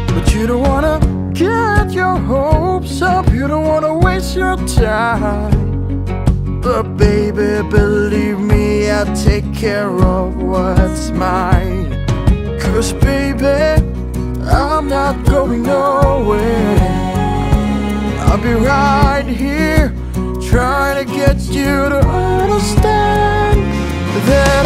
But you don't wanna get your your hopes up, you don't wanna waste your time. But baby, believe me, I'll take care of what's mine. 'Cause baby, I'm not going nowhere. I'll be right here, trying to get you to understand that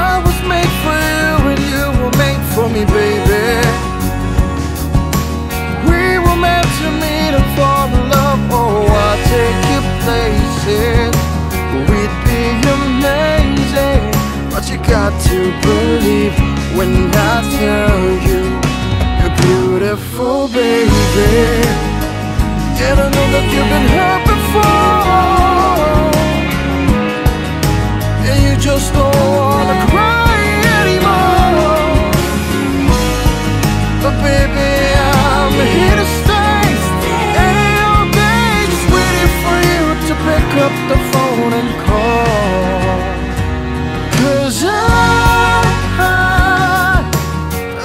I was made for you and you were made for me, baby. We were meant to meet and fall in love. Oh, I'll take you places, we'd be amazing. But you got to believe when I tell you you're beautiful, baby. And I know that you've been hurt before, and you just don't wanna cry anymore. But baby, I'm here to stay, all day, just waiting for you to pick up the phone and call. 'Cause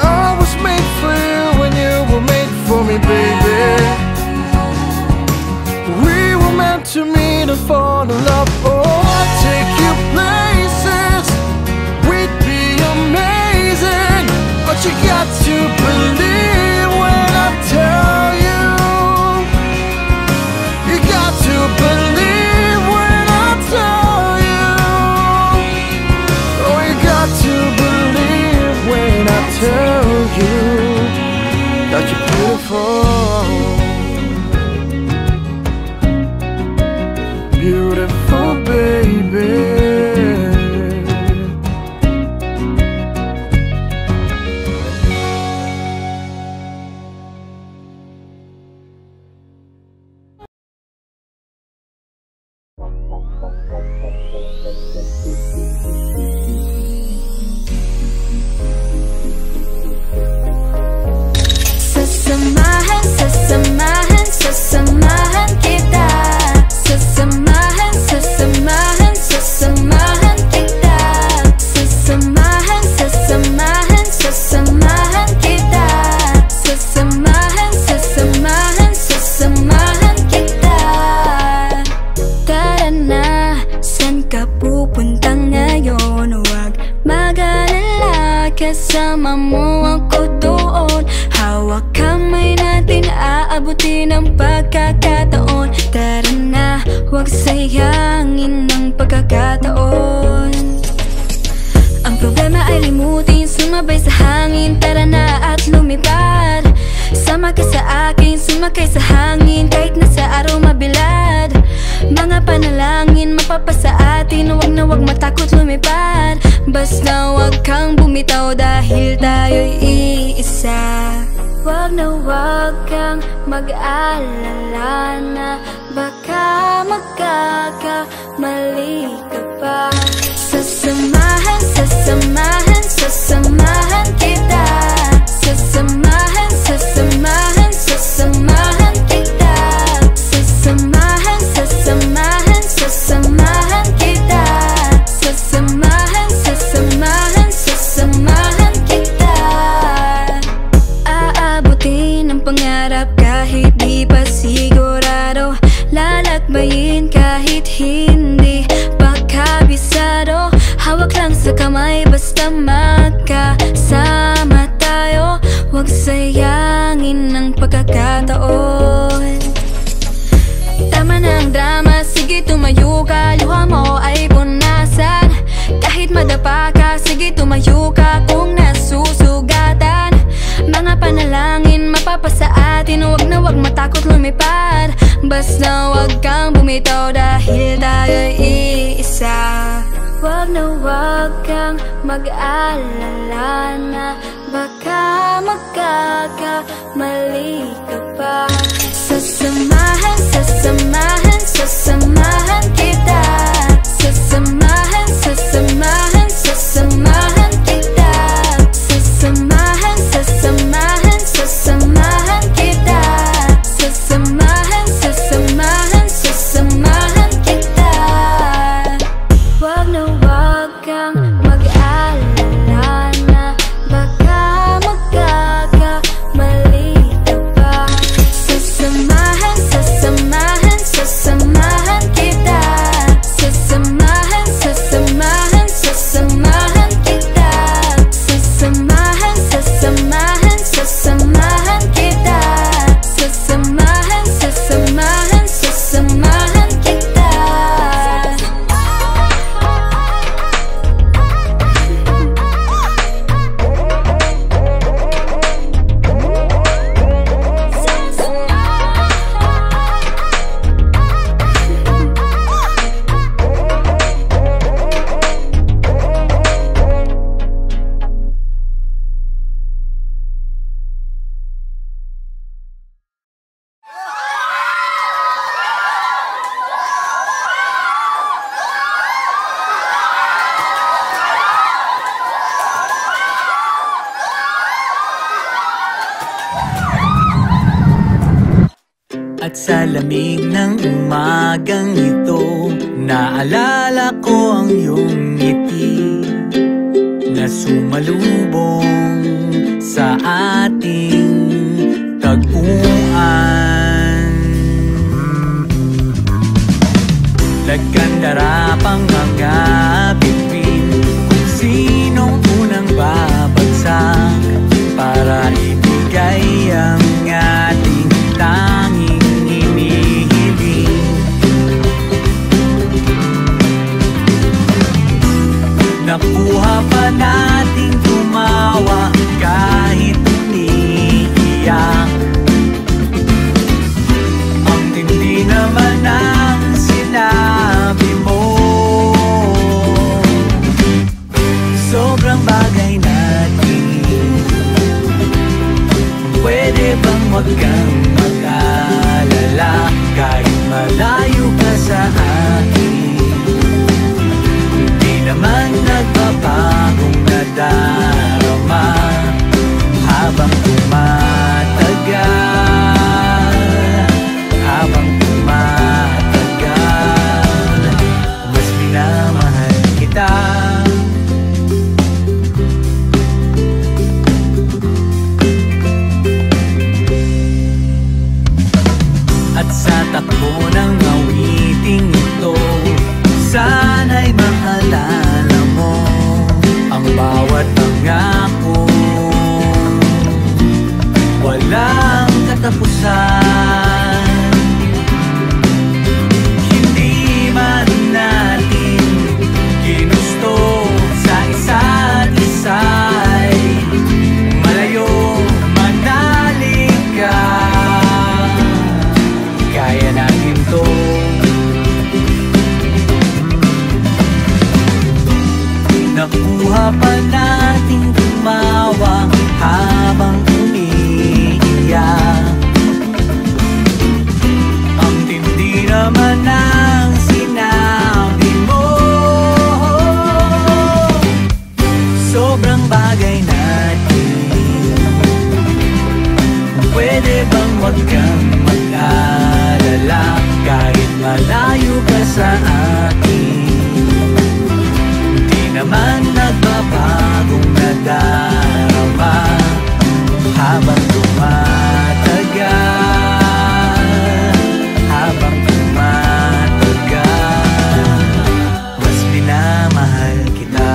I was made for you and you were made for me, baby. We were meant to meet and fall in love. Oh, I'd take you places, we'd be amazing. But you got to believe when I tell you. You got to believe when I tell you. Oh, you got to believe when I tell you that you're beautiful. Beautiful, baby. Sasamahan, sasamahan, sasamahan kita. Sasamahan, sasamahan, sasamahan kita. Sasamahan, sasamahan, sasamahan kita. Sasamahan, sasamahan, sasamahan kita. Tara na, saan ka pupunta ngayon? Huwag mag-alala, kasama mo ako doon. Hawak kamay natin, aabutin ang pagkakataon. Tara na, huwag sayangin ang pagkakataon. Ang problema ay limutin, sumabay sa hangin. Tara na at lumipad, sama ka sa akin, sumakay sa hangin. Kahit nasa araw mabilad, mga panalangin mapapasa atin. Huwag na huwag matakot lumipad, basta huwag kang bumitaw dahil tayo'y iisa. Huwag na huwag kang mag-alala na baka magkakamali ka pa. Sasamahan, sasamahan, sasamahan kita. Sasamahan, sasamahan, sasamahan kita. Sasamahan, sasamahan, sasamahan kita. Sasamahan, sasamahan, sasamahan kita. Aabutin ang pangarap kahit di pa sigurado. Lalakbayin kahit hindi pa kabisado. Hawak lang sa kamay basta magkasama tayo. Huwag sayangin ang pagkakataon. Tama na ang drama, sige tumayo ka. Luha mo ay punasan. Kahit madapa ka, sige tumayo ka kung nasusugatan. Mga panalangin mapapasa atin. Huwag na huwag matakot lumipad, basta huwag kang bumitaw dahil tayo'y iisa. Huwag na huwag kang mag-alala na baka magkakamali ka pa. Sasamahan, sasamahan, sasamahan kita. Sasamahan, sasamahan, sasamahan kita. Sasamahan, sasamahan, sasamahan kita. Sasamahan, sasamahan, sasamahan kita. Huwag na huwag kang mag-alala na baka magkakamali At sa lamig ng umagang ito, naalala ko ang iyong ngiti na sumalubong sa ating tagpuan. Nagkandara pang mga bituin kung sinong unang babagsak para ibigay ang ating tanging hinihiling. Nakuha pa nating tumawa kahit umiiyak. Ang tindi naman ang sinabi mo. Sobrang bagay natin. Pwede bang wag kang mag-alala kahit malayo ka sa akin? Di naman nagbabagong nadarama habang tumatagal. Habang tumatagal, mas minamahal kita. At sa takbo ng awiting ito, sana'y maalala mo ang bawat pangako. Walang katapusan. Hindi man natin ginusto sa isa't isa'y malayo manalig ka. Kaya natin to. Nakuha pa nating tumawa habang umiiyak. Ang tindi naman ang sinabi mo. Sobrang bagay natin. Pwede bang wag kang mag-alala kahit malayo ka sa akin? Di naman nagbabagong nadarama habang tumatagal. Habang tumatagal, mas minamahal kita.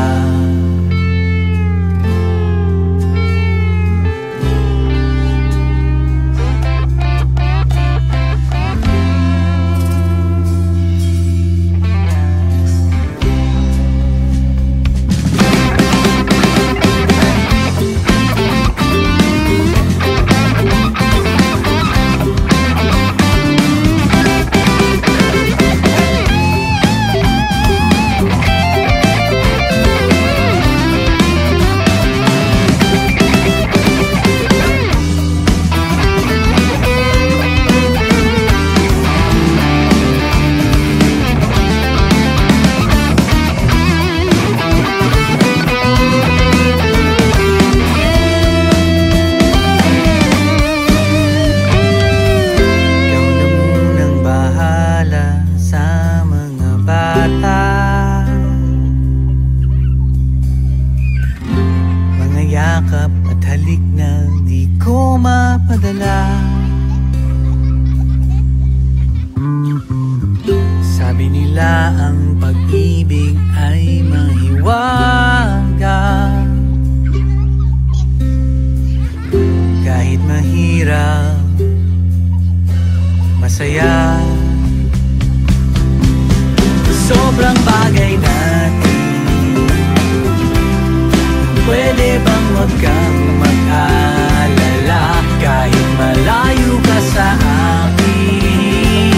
At halik na di ko mapadala. Sabi nila ang pag-ibig ay mahiwaga. Kahit mahirap, masaya. Sobrang bagay natin. Pwede bang wag kang mag-alala kahit malayo ka sa akin?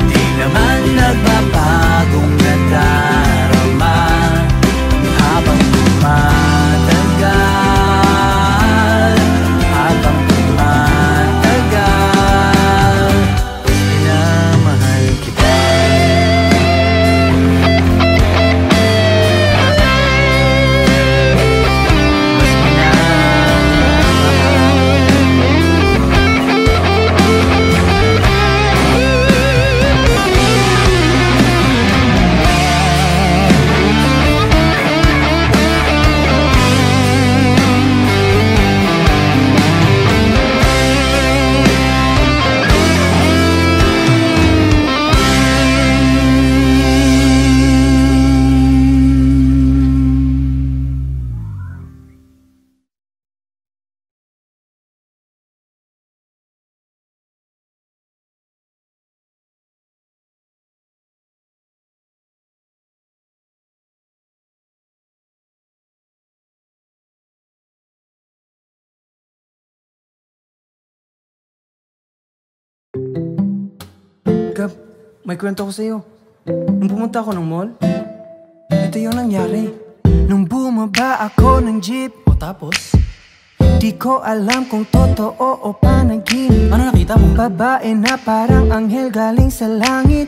Di naman nagbabagong nadarama habang tumatagal. Habang tumatagal, minamahal kita. Gab, may kwento ko sa'yo. Nung pumunta ako ng mall, ito yung nangyari. Nung bumaba ako ng jeep, o tapos? di ko alam kung totoo o panaginip. Ano nakita mo? Babae na parang anghel galing sa langit.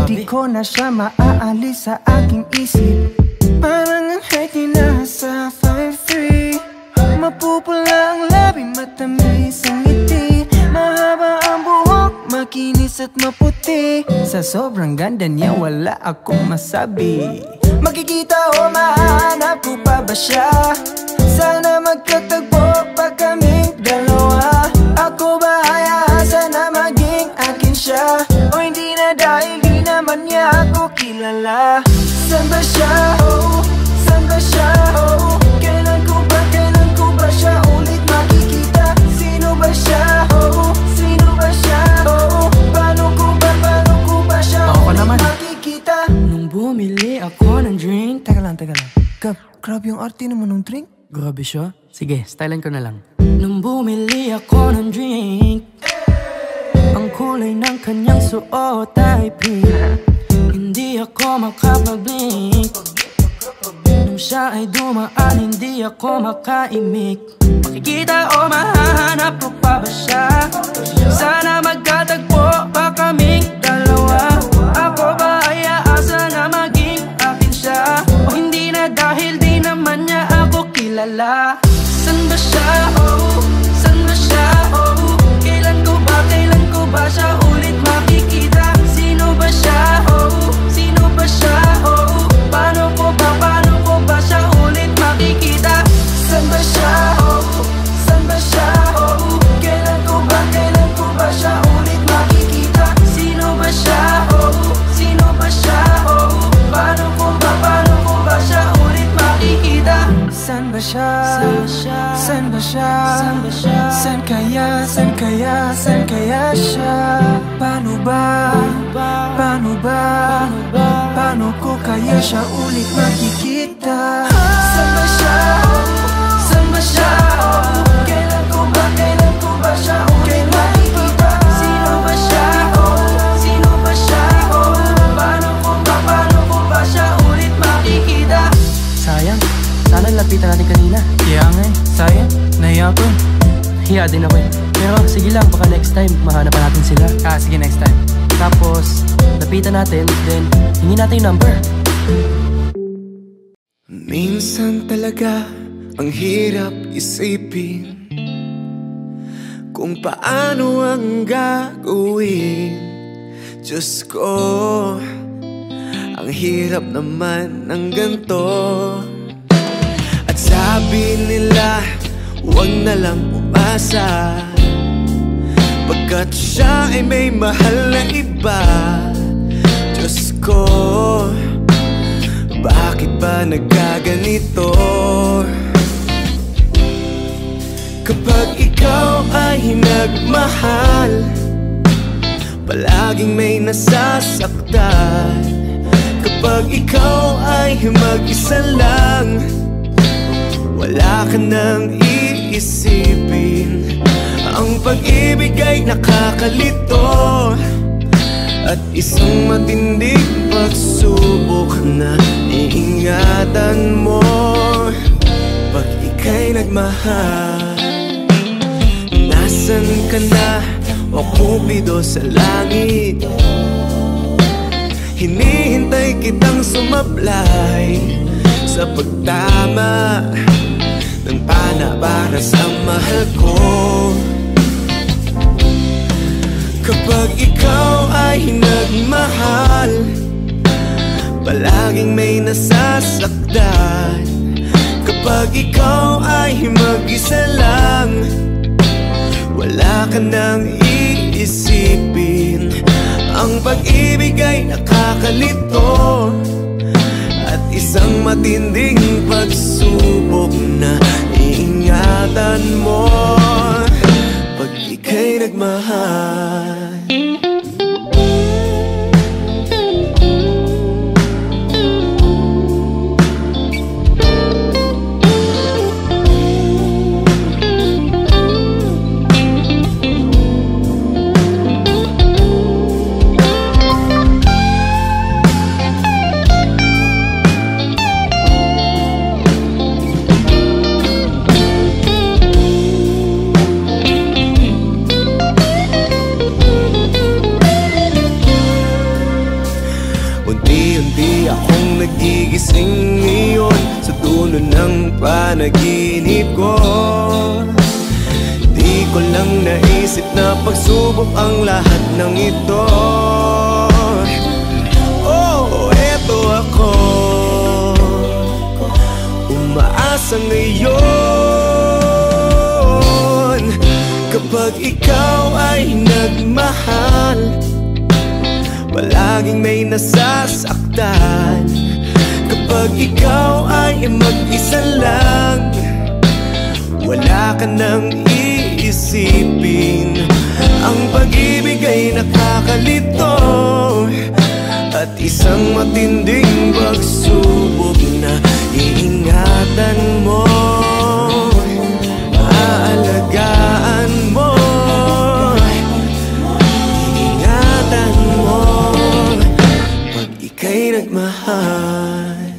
Di ko na siya maaalis sa aking isip. Parang ang height ni nasa 5'3". Mapupula ang labi, matamis ang ngiti. Mahaba ang buhok, makinis at maputi. Sa sobrang ganda niya, wala akong masabi. Makikita o mahanap ko pa ba siya? Sana magkatagpo pa kaming dalawa. Ako ba ay aasa na maging akin siya? O hindi na dahil di naman niya ako kilala? San ba siya? Oh, san ba siya? Oh, kailan ko ba siya ulit makikita? Sino ba siya? Oh, sino ba siya? Oh, paano ko ba siya ulit makikita? Nung bumili ako ng drink. Teka lang. Gab, grabe yung arte naman ng drink. Grabe siya. Sige, stylean ko na lang. Nung bumili ako ng drink, ang kulay ng kanyang suot ay pink. Hindi ako makapag-blink. Nung siya ay dumaan, hindi ako makaimik. Makikita o mahahanap ko pa ba siya? Sana magkatagpo pa kaming dalawa. Ako ba ay aasa na maging akin siya? O hindi na dahil di naman niya ako kilala? San ba siya? Oh, san ba siya? Oh, kailan ko ba siya ulit makikita? Sino ba siya? Oh, sino ba siya? Oh, paano ko ba siya ulit makikita? San ba siya? Oh, san ba siya? Oh, kailan ko ba siya ulit makikita? Sino ba siya? Oh, sino ba siya? Oh, paano ko ba siya ulit makikita? San ba siya? San ba siya? San kaya siya? Paano ba? Paano ko kaya siya ulit makikita? San ba siya? San ba siya? Kailan ko ba siya ulit makikita? Sino ba siya? Sino ba siya? Paano ko ba siya ulit makikita? Sayang, sana lapitan natin kanina. Kaya nga sayang, nahiya ko. Hiya din ako eh. Pero sige lang, baka next time mahanapan natin sila. Sige, next time. Tapos, lapitan natin, then hingin natin yung number. Minsan talaga ang hirap isipin kung paano ang gagawin. Diyos ko, ang hirap naman ng ganito. At sabi nila, huwag na lang umasa, pagkat siya ay may mahal na iba. Diyos ko, bakit ba nagkaganito? Kapag ikaw ay nagmahal, palaging may nasasaktan. Kapag ikaw ay mag-isa lang, wala ka nang iisipin. Ang pag-ibig ay nakakalito at isang matinding pagsubok na iingatan mo pag ika'y nagmahal. Nasaan ka na, o Kupido sa langit? Hinihintay kitang sumablay sa pagtama ng pana para sa mahal ko. Kapag ikaw ay nagmahal, palaging may nasasaktan. Kapag ikaw ay mag-isa lang, wala ka nang iisipin. Ang pag-ibig ay nakakalito at isang matinding pagsubok na iingatan mo pag ika'y nagmahal. Unti-unti akong nagigising ngayon sa dulo ng panaginip ko. Di ko lang naisip na pagsubok ang lahat ng ito. Oh, eto ako, umaasa ngayon. Kapag ikaw ay nagmahal, palaging may nasasaktan. Kapag ikaw ay mag-isa lang, wala ka nang iisipin. Ang pag-ibig ay nakakalito at isang matinding pagsubok na iingatan mo, aalagaan mo, iingatan mo pag ika'y nagmahal.